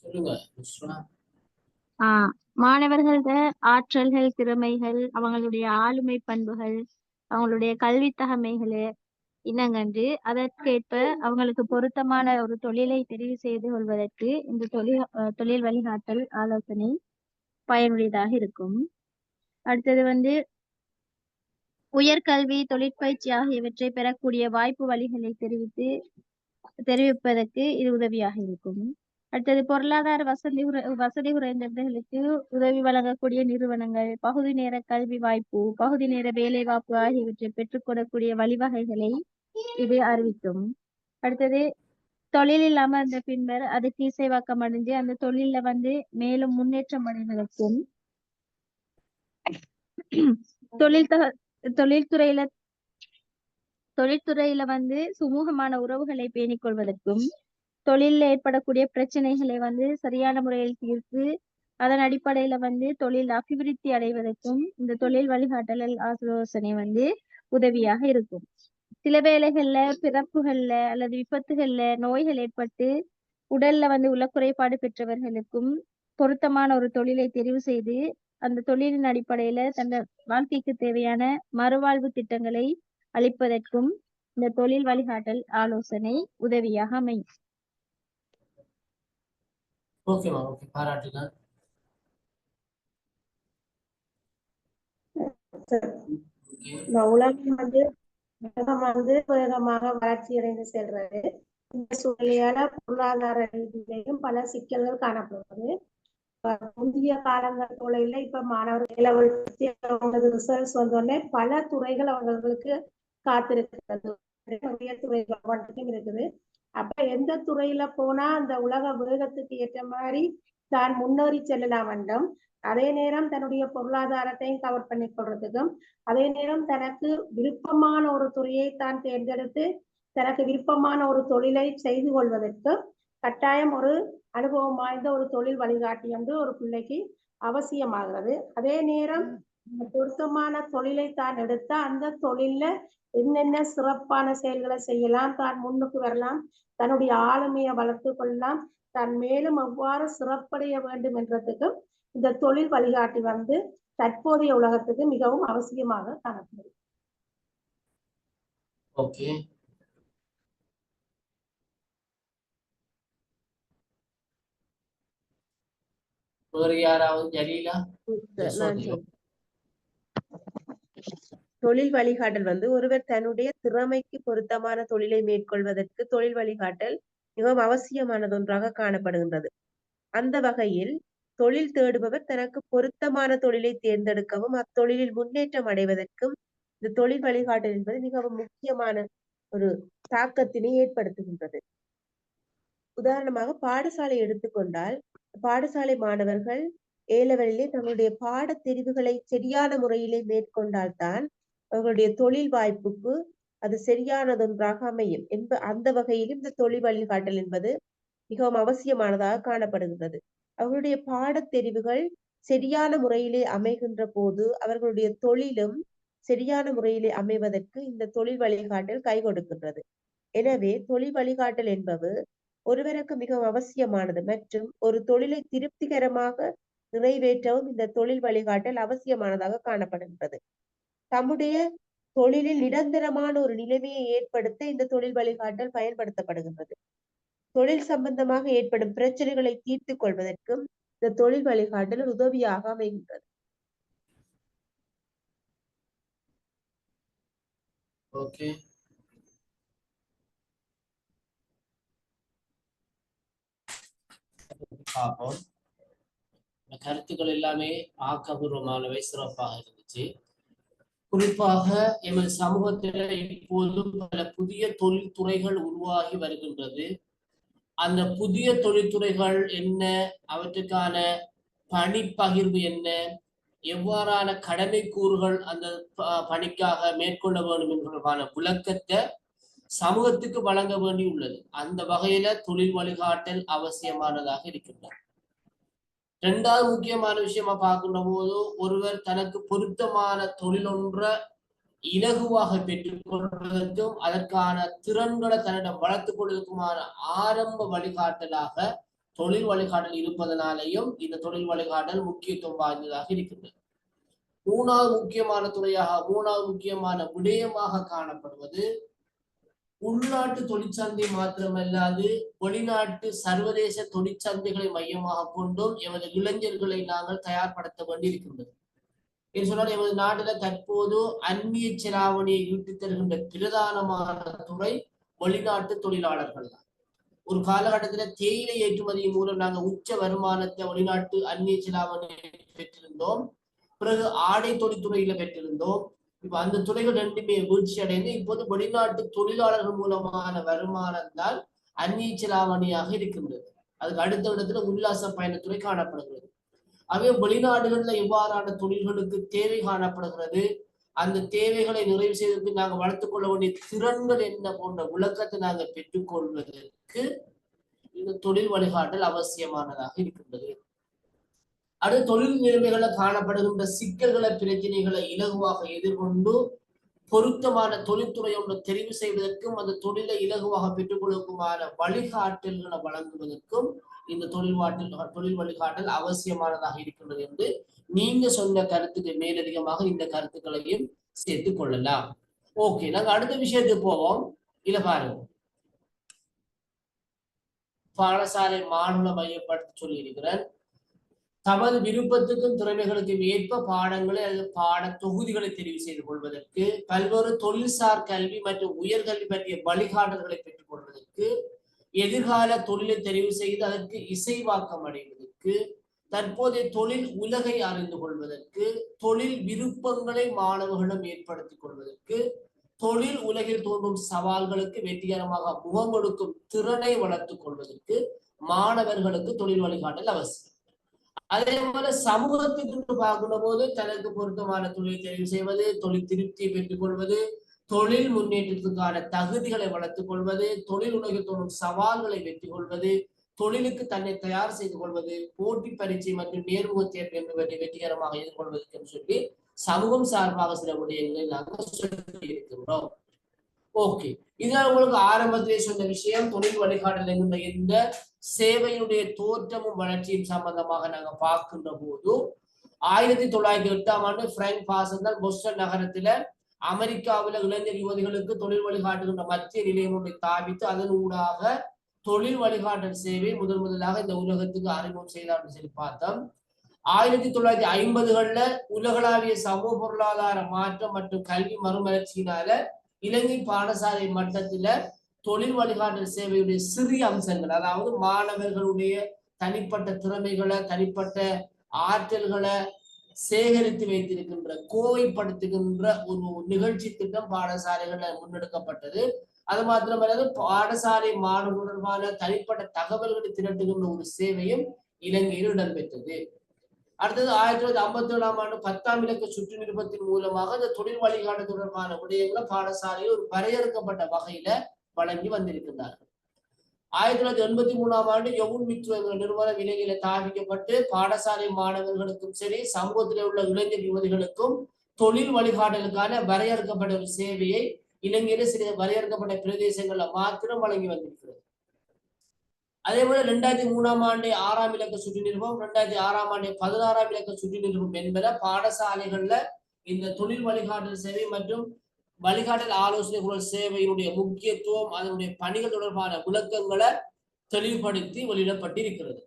[SPEAKER 1] சொல்லுங்க.
[SPEAKER 5] மாணவர்களோட ஆற்றல்கள், திறமைகள், அவங்களுடைய ஆளுமை பண்புகள், அவங்களுடைய கல்வி தகமைகளை இனங்கண்டு அதற்கேற்ப அவங்களுக்கு பொருத்தமான ஒரு தொழிலை தெரிவு செய்து கொள்வதற்கு இந்த தொழில் வழிகாட்டல் ஆலோசனை பயனுடையதாக இருக்கும். அடுத்தது உயர்கல்வி, தொழிற்பயிற்சி ஆகியவற்றை பெறக்கூடிய வாய்ப்பு வழிகளை தெரிவிப்பதற்கு இது உதவியாக இருக்கும். அடுத்தது பொருளாதார வசதி குறைந்தவர்களுக்கு உதவி வழங்கக்கூடிய நிறுவனங்கள் பகுதி நேர கல்வி வாய்ப்பு, பகுதி நேர வேலை வாய்ப்பு ஆகியவற்றை பெற்றுக்கொள்ளக்கூடிய வழிவகைகளை இது அறிவிக்கும். அடுத்தது தொழிலில் அமர்ந்த பின்னர் அதுக்கு இசைவாக்கம் அடைஞ்சு அந்த தொழில மேலும் முன்னேற்றம் அடைவதற்கும், தொழில்துறையில சுமூகமான உறவுகளை பேணிக் கொள்வதற்கும், தொழிலில் ஏற்படக்கூடிய பிரச்சனைகளை சரியான முறையில் தீர்த்து அதன் அடிப்படையில தொழில் அபிவிருத்தி அடைவதற்கும் இந்த தொழில் வழிகாட்டல் ஆலோசனை உதவியாக இருக்கும். சில வேளைகள்ல பிறப்புகள்ல அல்லது விபத்துகள்ல நோய்கள் ஏற்பட்டு உடல்ல உள்ள குறைபாடு பெற்றவர்களுக்கும் பொருத்தமான ஒரு தொழிலை தெரிவு செய்து அந்த தொழிலின் அடிப்படையில தன் வாழ்க்கைக்கு தேவையான மறுவாழ்வு திட்டங்களை அளிப்பதற்கும் இந்த தொழில் வழிகாட்டல் ஆலோசனை உதவியாக அமையும்.
[SPEAKER 1] ஓகேவா? ஓகே, பாராட்டுகள்.
[SPEAKER 2] இந்த உலகம் வேகமாக வளர்ச்சி அடைந்து செல்றது. இந்த சூழ்நிலையால பொருளாதார ரீதியிலையும் பல சிக்கல்கள் காணப்படுவது. முந்தைய காலங்கள் போல இல்லை. இப்ப மாணவர்கள் ரிசல்ட்ஸ் வந்தோடனே பல துறைகள் அவர்களுக்கு காத்திருக்கிறது. நிறைய துறைகள் இருக்குது. அப்ப எந்த துறையில போனா அந்த உலக வேகத்துக்கு ஏற்ற மாதிரி தான் முன்னேறி செல்லலாம் வேண்டும். அதே நேரம் தன்னுடைய பொருளாதாரத்தையும் கவர் பண்ணி கொள்றதுக்கும், அதே நேரம் தனக்கு விருப்பமான ஒரு துறையை தான் தேர்ந்தெடுத்து தனக்கு விருப்பமான ஒரு தொழிலை செய்து கொள்வதற்கு கட்டாயம் ஒரு அனுபவம் வாய்ந்த ஒரு தொழில் வழிகாட்டி என்று ஒரு பிள்ளைக்கு அவசியமாகிறது. அதே நேரம் பொருத்தமான தொழிலை தான் எடுத்தா அந்த தொழில்ல என்னென்ன சிறப்பான செயல்களை செய்யலாம், தான் முன்னுக்கு வரலாம், தன்னுடைய ஆளுமையை வளர்த்து கொள்ளலாம், தான் மேலும் அவ்வாறு சிறப்படைய வேண்டும் என்றதுக்கும் இந்த தொழில் வழிகாட்டி வந்து தற்போதைய உலகத்துக்கு மிகவும் அவசியமாக காணப்படுது.
[SPEAKER 1] ஓகே, வேறு யாராவது? ஜலீலா,
[SPEAKER 4] நான் சொல்றேன். தொழில் வழிகாட்டல் வந்து ஒருவர் தன்னுடைய திறமைக்கு பொருத்தமான தொழிலை மேற்கொள்வதற்கு தொழில் வழிகாட்டல் மிகவும் அவசியமானது ஒன்றாக காணப்படுகின்றது. அந்த வகையில் தொழில் தேடுபவர் தனக்கு பொருத்தமான தொழிலை தேர்ந்தெடுக்கவும் அத்தொழிலில் முன்னேற்றம் அடைவதற்கும் இந்த தொழில் வழிகாட்டல் என்பது மிகவும் முக்கியமான ஒரு தாக்கத்தினை ஏற்படுத்துகின்றது. உதாரணமாக பாடசாலை எடுத்துக்கொண்டால் பாடசாலை மாணவர்கள் ஏலவெளியிலே தங்களுடைய பாடத் தெரிவுகளை சரியான முறையிலே மேற்கொண்டால்தான் அவர்களுடைய தொழில் வாய்ப்புக்கு அது சரியானதொன்றாக அமையும் அந்த வகையில் இந்த தொழில் வழிகாட்டல் என்பது மிகவும் அவசியமானதாக காணப்படுகின்றது. அவர்களுடைய பாடத் தெரிவுகள் சரியான முறையிலே அமைகின்ற போது அவர்களுடைய தொழிலும் சரியான முறையிலே அமைவதற்கு இந்த தொழில் வழிகாட்டல் கை கொடுக்கின்றது. எனவே தொழில் வழிகாட்டல் என்பது ஒருவருக்கு மிகவும் அவசியமானது மற்றும் ஒரு தொழிலை திருப்திகரமாக நிறைவேற்றவும் இந்த தொழில் வழிகாட்டல் அவசியமானதாக காணப்படுகின்றது. தம்முடைய தொழிலில் நிரந்தரமான ஒரு நிலைமையை ஏற்படுத்த இந்த தொழில் வழிகாட்டல் பயன்படுத்தப்படுகின்றது. தொழில் சம்பந்தமாக ஏற்படும் பிரச்சனைகளை தீர்த்துக் கொள்வதற்கும் இந்த தொழில் வழிகாட்டல் உதவியாக அமைகின்றது.
[SPEAKER 1] ஓகே, பார்ப்போம். இந்த கருத்துக்கள் எல்லாமே ஆக்கபூர்வமானவை, சிறப்பாக இருந்துச்சு. குறிப்பாக எமது சமூகத்தில் இப்போது பல புதிய தொழில்துறைகள் உருவாகி வருகின்றது. அந்த புதிய தொழில்துறைகள் என்ன, அவற்றுக்கான பணிப்பகிர்வு என்ன, எவ்வாறான கடமை கூறுகள் அந்த பணிக்காக மேற்கொள்ள வேண்டும் என்பதற்கான விளக்கத்தை சமூகத்துக்கு வழங்க வேண்டி உள்ளது. அந்த வகையில தொழில் வழிகாட்டல் அவசியமானதாக இருக்கின்றது. இரண்டாவது முக்கியமான விஷயமா பார்க்கின்ற போது ஒருவர் தனக்கு பொருத்தமான தொழிலொன்ற இலகுவாக பெற்றுக் கொள்வதற்கும் அதற்கான திறன்களை தன்னிடம் வளர்த்துக் கொள்வதற்குமான ஆரம்ப வழிகாட்டலாக தொழில் வழிகாட்டல் இருப்பதனாலேயும் இந்த தொழில் வழிகாட்டல் முக்கியத்துவம் வாய்ந்ததாக இருக்கின்றது. மூணாவது முக்கியமான விடயமாக காணப்படுவது உள்நாட்டு தொழிற்சந்தை மாத்திரமல்லாது வெளிநாட்டு சர்வதேச தொழிற்சந்தைகளை மையமாக கொண்டும் எமது இளைஞர்களை நாங்கள் தயார்படுத்த வேண்டியிருக்கின்றது. என்று சொன்னால் எமது நாட்டில தற்போது அந்நிய செலாவணியை ஈட்டித் தருகின்ற பிரதானமான துறை வெளிநாட்டு தொழிலாளர்கள் தான். ஒரு காலகட்டத்தில் தேயிலை ஏற்றுமதி மூலம் நாங்கள் உச்ச வருமானத்தை வெளிநாட்டு அந்நிய செலாவணியை பெற்றிருந்தோம். பிறகு ஆடை தொழில்துறையில பெற்றிருந்தோம். இப்ப அந்த துறைகள் ரெண்டுமே வீழ்ச்சி அடைந்து இப்போது வெளிநாட்டு தொழிலாளர்கள் மூலமான வருமானம் தான் அந்நிய செலாவணியாக இருக்கின்றது. அதுக்கு அடுத்த இடத்துல உல்லாச பயணத்துறை காணப்படுகிறது. அவை வெளிநாடுகள்ல எவ்வாறான தொழில்களுக்கு தேவை காணப்படுகிறது, அந்த தேவைகளை நிறைவு செய்வதற்கு நாங்கள் வளர்த்துக் கொள்ள வேண்டிய திறன்கள் என்ன போன்ற விளக்கத்தை நாங்கள் பெற்றுக்கொள்வதற்கு இந்த தொழில் வழிகாட்டல் அவசியமானதாக இருக்கின்றது. அடுத்த தொழில் நிலைமைகளில் காணப்படுகின்ற சிக்கல்களை பிரச்சனைகளை இலகுவாக எதிர்கொண்டு பொருத்தமான தொழில்துறை ஒன்று தெரிவு செய்வதற்கும் அந்த தொழிலை இலகுவாக பெற்றுக்கொள்வதற்குமான வழிகாட்டல்களை வழங்குவதற்கும் இந்த தொழில் வழிகாட்டல் அவசியமானதாக இருக்கின்றது என்று நீங்க சொன்ன கருத்துக்கு மேலதிகமாக இந்த கருத்துக்களையும் சேர்த்துக் கொள்ளலாம். ஓகே, நாங்க அடுத்த விஷயத்துக்கு போவோம். இல்ல பாருங்க, பாடசாலை மாணவர்களை மையப்படுத்தி சொல்லி இருக்கிறேன். தமது விருப்பத்துக்கும் திறமைகளுக்கும் ஏற்ப பாடங்களை அல்லது பாட தொகுதிகளை தெரிவு செய்து கொள்வதற்கு, பல்வேறு தொழில்சார் கல்வி மற்றும் உயர்கல்வி பற்றிய வழிகாட்டல்களை பெற்றுக் கொள்வதற்கு, எதிர்கால தொழிலை தெரிவு செய்து அதற்கு இசைவாக்கம் அடைவதற்கு, தற்போதைய தொழில் உலகை அறிந்து கொள்வதற்கு, தொழில் விருப்பங்களை மாணவர்களிடம் ஏற்படுத்திக் கொள்வதற்கு, தொழில் உலகில் தோன்றும் சவால்களுக்கு வெற்றிகரமாக முகம் கொடுக்கும் திறனை வளர்த்துக் கொள்வதற்கு மாணவர்களுக்கு தொழில் வழிகாட்டல் அவசியம். அதே போல சமூகத்துக்கு பார்க்கின்ற போது தனக்கு பொருத்தமான தொழிலை தெரிவு செய்வது, தொழில் திருப்தியை பெற்றுக் கொள்வது, தொழில் முன்னேற்றத்துக்கான தகுதிகளை வளர்த்துக் கொள்வது, தொழில் உலகில் தோன்றும் சவால்களை வெற்றி கொள்வது, தொழிலுக்கு தன்னை தயார் செய்து கொள்வது, போட்டி பரீட்சை மற்றும் நேர்முக தேர்வு என்பவற்றை வெற்றிகரமாக எதிர்கொள்வதற்கு சொல்லி சமூகம் சார்பாக சில விடயங்களை நாங்கள் சொல்லி இருக்கின்றோம். ஓகே, இதுல உங்களுக்கு ஆரம்பத்திலே சொன்ன விஷயம் தொழில் வழிகாட்டல் என்கின்ற இந்த சேவையுடைய தோற்றமும் வளர்ச்சியும் சம்பந்தமாக நாங்க பார்க்கின்ற போது 1908 பிராங்க் பாசந்தல் பொஸ்டன் நகரத்துல அமெரிக்காவில இளைஞர் யுவதிகளுக்கு தொழில் வழிகாட்டுகின்ற மத்திய நிலையம் ஒன்றை தாவித்து அதன் ஊடாக தொழில் வழிகாட்டல் சேவை முதலாக இந்த உலகத்துக்கு அறிமுகம் செய்தார்னு சொல்லி பார்த்தோம். 1950களில் உலகளாவிய சமூக பொருளாதார மாற்றம் மற்றும் கல்வி மறுமலர்ச்சியினால இலங்கை பாடசாலை மட்டத்துல தொழில் வழிகாட்டல் சேவையுடைய சிறிய அம்சங்கள், அதாவது மாணவர்களுடைய தனிப்பட்ட திறமைகளை தனிப்பட்ட ஆற்றல்களை சேகரித்து வைத்திருக்கின்ற கோவைப்படுத்துகின்ற ஒரு நிகழ்ச்சி திட்டம் பாடசாலைகள்ல முன்னெடுக்கப்பட்டது. அது மாத்திரமல்லாது பாடசாலை மாணவர் தொடர்பான தனிப்பட்ட தகவல்களை திரட்டுகின்ற ஒரு சேவையும் இலங்கையில் இடம்பெற்றது. அடுத்தது 1957 10ஆம் இலக்க சுற்று நிருபத்தின் மூலமாக இந்த தொழில் வழிகாட்டு தொடர்பான விடயங்களை பாடசாலையில் ஒரு வரையறுக்கப்பட்ட வகையில வழங்கி வந்திருக்கின்றார்கள். 1983 யவுன் மித்ரு என்ற நிறுவனம் இலங்கையில தாவிக்கப்பட்டு பாடசாலை மாணவர்களுக்கும் சரி சமூகத்திலே உள்ள இளைஞர் யுவதிகளுக்கும் தொழில் வழிகாட்டலுக்கான வரையறுக்கப்பட்ட ஒரு சேவையை இலங்கையில சில வரையறுக்கப்பட்ட பிரதேசங்கள்ல மாத்திரம் வழங்கி வந்திருக்கிறது. அதே போல 2003 6ஆம் இலக்க சுற்று நிருபம் 2006 16ஆம் இலக்க சுற்று நிருபம் என்பன பாடசாலைகள்ல இந்த தொழில் வழிகாட்டல் சேவை மற்றும் வழிகாட்டல் ஆலோசனை குழு சேவையினுடைய முக்கியத்துவம் அதனுடைய பணிகள் தொடர்பான விளக்கங்களை தெளிவுபடுத்தி வெளியிடப்பட்டிருக்கிறது.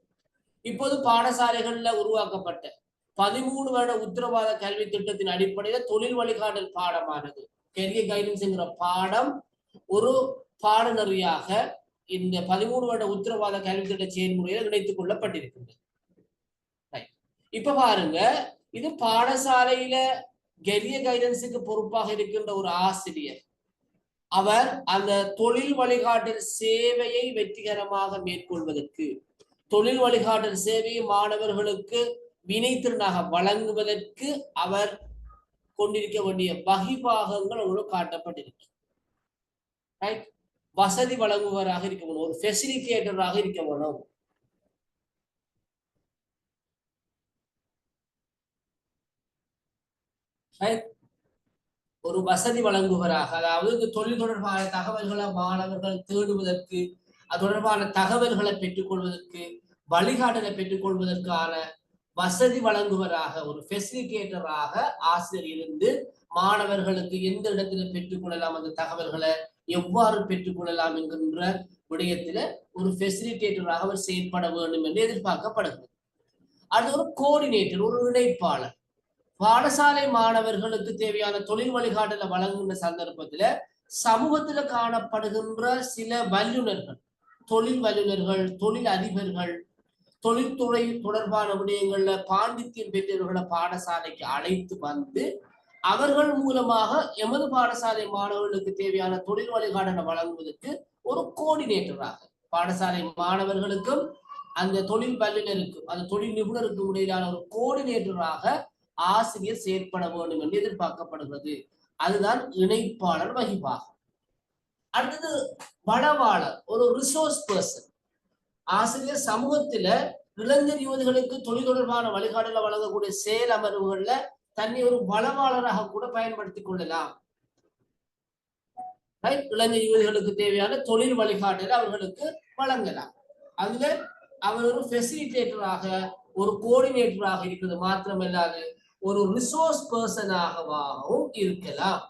[SPEAKER 1] இப்போது பாடசாலைகள்ல உருவாக்கப்பட்ட 13 வருட உத்தரவாத கல்வி திட்டத்தின் அடிப்படையில தொழில் வழிகாட்டல் பாடமானது கெரியர் கைடன்ஸ் என்கிற பாடம் ஒரு பாடநெறியாக இந்த 13 வருட உத்தரவாத கல்வி திட்ட செயல்முறையில் இணைத்துக் கொள்ளப்பட்டிருக்கின்றது. இப்ப பாருங்க, இது பாடசாலையில கெரியர் கைடன்ஸுக்கு பொறுப்பாக இருக்கின்ற ஒரு ஆசிரியர், அவர் அந்த தொழில் வழிகாட்டல் சேவையை வெற்றிகரமாக மேற்கொள்வதற்கு தொழில் வழிகாட்டல் சேவையை மாணவர்களுக்கு வினைத்திறனாக வழங்குவதற்கு அவர் கொண்டிருக்க வேண்டிய வகிபாகங்கள் உங்களுக்கு காட்டப்பட்டிருக்கு. வசதி வழங்குவராக இருக்க வேணும், ஒரு ஃபெசிலிட்டேட்டராக இருக்க வேணும். ஒரு வசதி வழங்குவராக, அதாவது இந்த தொழில் தொடர்பான தகவல்களை மாணவர்கள் தேடுவதற்கு அது தொடர்பான தகவல்களை பெற்றுக்கொள்வதற்கு வழிகாட்டலை பெற்றுக்கொள்வதற்கான வசதி வழங்குவராக ஒரு ஃபெசிலிட்டேட்டராக ஆசிரியர் இருந்து மாணவர்களுக்கு எந்த இடத்துல பெற்றுக்கொள்ளலாம், அந்த தகவல்களை எவ்வாறு பெற்றுக்கொள்ளலாம் என்கின்ற விடயத்துல ஒரு ஃபெசிலிட்டேட்டராக அவர் செயல்பட வேண்டும் என்று எதிர்பார்க்கப்படுகிறது. அது ஒரு கோஆர்டினேட்டர், ஒரு இணைப்பாளர். பாடசாலை மாணவர்களுக்கு தேவையான தொழில் வழிகாட்டலை வழங்குகின்ற சந்தர்ப்பத்துல சமூகத்துல காணப்படுகின்ற சில வல்லுநர்கள், தொழில் வல்லுநர்கள், தொழில் அதிபர்கள், தொழில்துறை தொடர்பான விடயங்கள்ல பாண்டித்தியம் பெற்றவர்களை பாடசாலைக்கு அழைத்து வந்து அவர்கள் மூலமாக எமது பாடசாலை மாணவர்களுக்கு தேவையான தொழில் வழிகாட்டலை வழங்குவதற்கு ஒரு கோஆர்டினேட்டராக பாடசாலை மாணவர்களுக்கும் அந்த தொழில் வல்லுநருக்கும் அந்த தொழில் நிபுணருக்கும் இடையிலான ஒரு கோஆர்டினேட்டராக ஆசிரியர் செயற்பட வேண்டும் என்று எதிர்பார்க்கப்படுகிறது. அதுதான் இணைப்பாளர் வகிப்பாகும். அடுத்தது வளவாளர், ஒரு ரிசோர்ஸ் பர்சன். ஆசிரியர் சமூகத்துல இளைஞர் யுவதிகளுக்கு தொழில் தொடர்பான வழிகாட்டலை வழங்கக்கூடிய செயல் அமர்வுகள்ல தன்னை ஒரு வளவாளராக கூட பயன்படுத்திக் கொள்ளலாம். இளைஞர் யுவதிகளுக்கு தேவையான தொழில் வழிகாட்டலை அவர்களுக்கு வழங்கலாம். அதுல அவர் ஒரு ஃபெசிலிட்டேட்டராக ஒரு கோஆர்டினேட்டராக இருக்கிறது மாத்திரமல்லாது ஒரு ரிசோர்ஸ் பர்சனாகவும் இருக்கலாம்.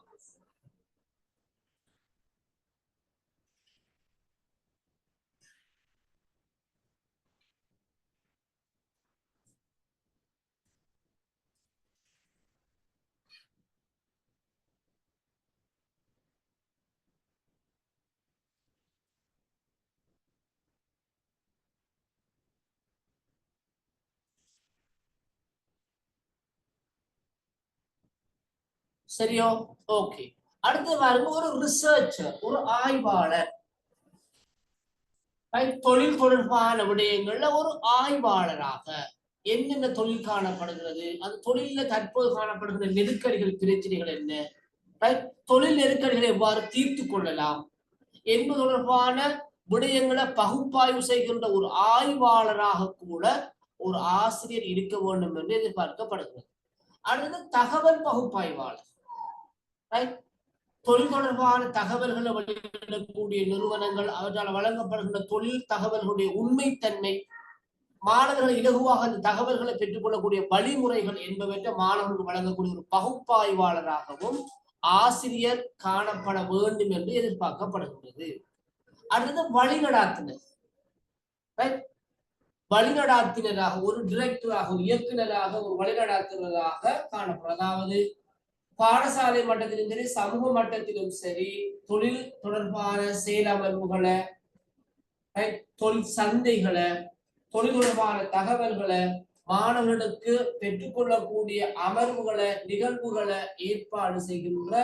[SPEAKER 1] சரியோ? ஓகே. அடுத்து பாருங்க, ஒரு ரிசர்ச்சர், ஒரு ஆய்வாளர். தொழில் தொடர்பான விடயங்கள்ல ஒரு ஆய்வாளராக என்னென்ன தொழில் காணப்படுகிறது, அந்த தொழில தற்போது காணப்படுகிற நெருக்கடிகள், பிரச்சனைகள் என்ன, தொழில் நெருக்கடிகளை எவ்வாறு தீர்த்து கொள்ளலாம் என்பது தொடர்பான விடயங்களை பகுப்பாய்வு செய்கின்ற ஒரு ஆய்வாளராக கூட ஒரு ஆசிரியர் இருக்க வேண்டும் என்று எதிர்பார்க்கப்படுகிறது. அடுத்தது தகவல் பகுப்பாய்வாளர். தொழில் தொடர்பான தகவல்களை வெளியிடக்கூடிய நிறுவனங்கள், அவற்றால் வழங்கப்படுகின்ற தொழில் தகவல்களுடைய உண்மைத்தன்மை, மாணவர்கள் இலகுவாக அந்த தகவல்களை பெற்றுக்கொள்ளக்கூடிய வழிமுறைகள் என்பவற்றை மாணவர்களுக்கு வழங்கக்கூடிய ஒரு பகுப்பாய்வாளராகவும் ஆசிரியர் காணப்பட வேண்டும் என்று எதிர்பார்க்கப்படுகின்றது. அடுத்தது வழிநடாத்தினர். வழிநடாத்தினராக, ஒரு டிரெக்டராக, ஒரு இயக்குனராக, ஒரு வழிநடாத்தினராக காணப்படும். அதாவது பாடசாலை மட்டத்திலும் சரி, சமூக மட்டத்திலும் சரி, தொழில் தொடர்பான செயலமர்வுகளை, தொழில் சந்தைகளை, தொழில் தொடர்பான தகவல்களை, மாணவர்களுக்கு பெற்றுக்கொள்ளக்கூடிய அமர்வுகளை, நிகழ்வுகளை ஏற்பாடு செய்கின்ற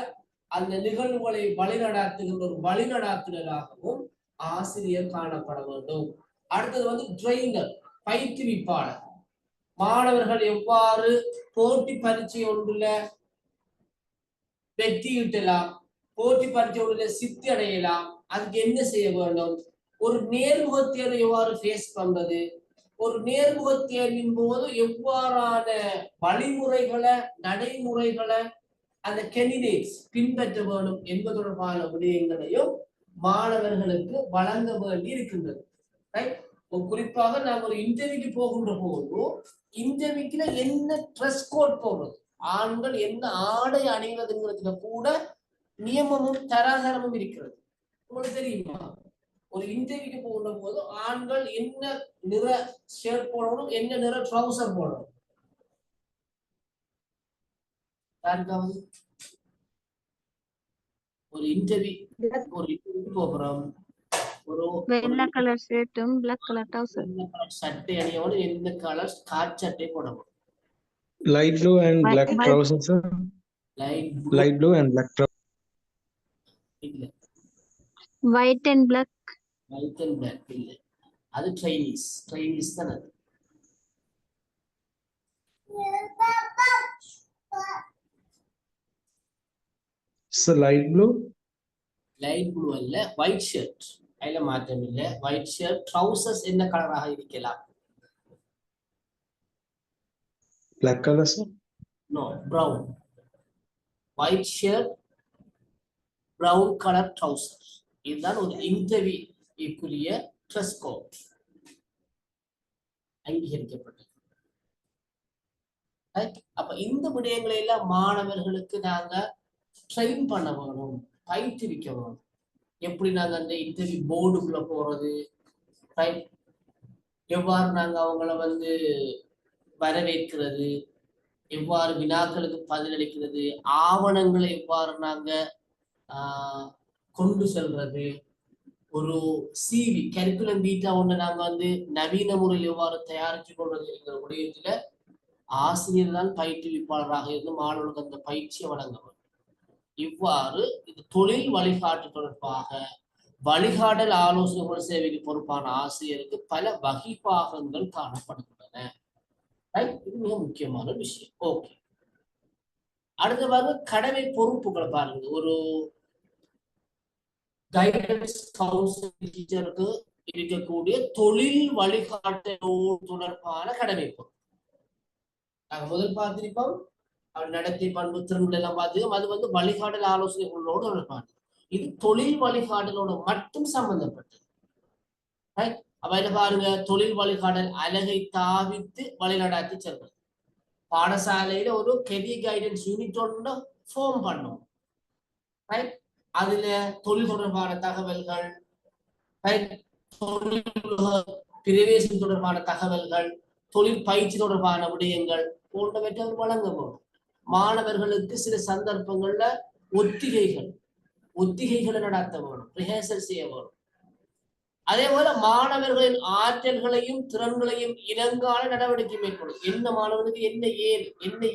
[SPEAKER 1] அந்த நிகழ்வுகளை வழிநடாத்துகின்ற ஒரு வழிநடாத்தினராகவும் ஆசிரியர் காணப்பட வேண்டும். அடுத்தது ட்ரெயினர், பயிற்றுவிப்பாளர். மாணவர்கள் எவ்வாறு போட்டி பரீட்சை ஒன்றுல வெற்றியிட்டலாம், போட்டி பரீட்சை ஒன்றுல சித்தி அடையலாம், அதுக்கு என்ன செய்ய வேண்டும், ஒரு நேர்முக தேர்வை எவ்வாறு ஃபேஸ் பண்றது, ஒரு நேர்முக தேர்வின் போது எவ்வாறான வழிமுறைகளை, நடைமுறைகளை அந்த கேண்டிடேட்ஸ் பின்பற்ற வேண்டும் என்பது தொடர்பான விடயங்களையும் மாணவர்களுக்கு வழங்க வேண்டி இருக்கின்றது. குறிப்பாக நாம் ஒரு இன்டர்வியூக்கு போகின்ற போது இன்டர்வியூக்குல என்ன ட்ரெஸ் கோட் போடுறது, ஆண்கள் என்ன ஆடை அணிவதுங்கிறதுல கூட நியமமும் தராதரமும் இருக்கிறது. உங்களுக்கு தெரியுமா? ஒரு இன்டர்வியூக்கு போகின்ற போது ஆண்கள் என்ன நிற ஷர்ட் போடணும், என்ன நிற ட்ரௌசர் போடணும். ஒரு இன்டர்வியூ போகிறோம், ஒரு
[SPEAKER 5] வெள்ளை கலர் ஷர்ட்டும் பிளாக் கலர் ட்ரவுசர்,
[SPEAKER 1] சட்டை அணியோடு என்ன கலர் ஸ்கார்ட் சட்டை போடணும்.
[SPEAKER 3] Light blue and black trousers, sir. Light blue and black trousers.
[SPEAKER 1] இல்ல,
[SPEAKER 5] white and black.
[SPEAKER 1] white and black இல்ல, அது ட்ரைனீஸ் தான் அது.
[SPEAKER 3] So light blue
[SPEAKER 1] அல்ல, white shirt. அதுல மாற்றம் இல்லை. white shirt, trousers என்ன கலராக இருக்கலாம்?
[SPEAKER 3] black color, sir.
[SPEAKER 1] No, brown. white shirt, brown color trousers. இதுதான் ஒரு இன்டர்வியூக்குரிய ட்ரெஸ் கோட் அங்கீகரிக்கப்பட்டது. அப்ப இந்த விடயங்களை எல்லாம் மாணவர்களுக்கு நாங்க ட்ரெயின் பண்ண வேணும், பயிற்றுவிக்க வேணும். எப்படி நாங்க அந்த இன்டர்வியூ போர்டுக்குள்ள போறது, எவ்வாறு நாங்க அவங்கள வரவேற்கிறது, எவ்வாறு வினாக்களுக்கு பதிலளிக்கிறது, ஆவணங்களை எவ்வாறு நாங்க கொண்டு செல்றது, ஒரு சிவி கரிக்குலம் வீட்டா ஒண்ணு நாங்க நவீன முறையில் எவ்வாறு தயாரிச்சு கொள்றது என்ற விடயத்துல ஆசிரியர் தான் பயிற்றுவிப்பாளராக இருந்து மாணவர்களுக்கு அந்த பயிற்சியை வழங்க வேண்டும். இவ்வாறு இது தொழில் வழிகாட்டு தொடர்பாக வழிகாட்டல் ஆலோசனை சேவைக்கு பொறுப்பான ஆசிரியருக்கு பல வகைப்பாகங்கள் காணப்படுகின்றன. இது மிக முக்கியமான விஷயம். ஓகே, அடுத்த கடமை பொறுப்புகளை பாருங்க. ஒரு கைடன்ஸ் கவுன்சிலிங் டீச்சருக்கு இருக்கக்கூடிய தொழில் வழிகாட்டலோடு தொடர்பான கடமை பொறுப்பு. நாங்க முதல் பார்த்திருப்போம், நடத்தை பண்பு திறன்கள் எல்லாம் பார்த்திருக்கோம். அது வழிகாட்டல் ஆலோசனைகளோடு தொடர்பானது. இது தொழில் வழிகாட்டலோடு மட்டும் சம்பந்தப்பட்டது. அப்ப என்ன பாருங்க, தொழில் வழிகாட்டல் அலகை தாவித்து வழிநடாத்தி செல்வது. பாடசாலையில ஒரு கெரியர் கைடன்ஸ் யூனிட் ஒன்று ஃபார்ம் பண்ணோம். அதுல தொழில் தொடர்பான தகவல்கள், பிரவேசம் தொடர்பான தகவல்கள், தொழில் பயிற்சி தொடர்பான விடயங்கள் போன்றவற்றை வழங்க வேணும். மாணவர்களுக்கு சில சந்தர்ப்பங்கள்ல ஒத்திகைகளை நடத்த வேணும், ரிஹர்சல் செய்ய வேணும். அதே போல மாணவர்களின் ஆற்றல்களையும் திறன்களையும் இனங்கால நடவடிக்கை மேற்கொள்ளும். என்ன மாணவனுக்கு என்ன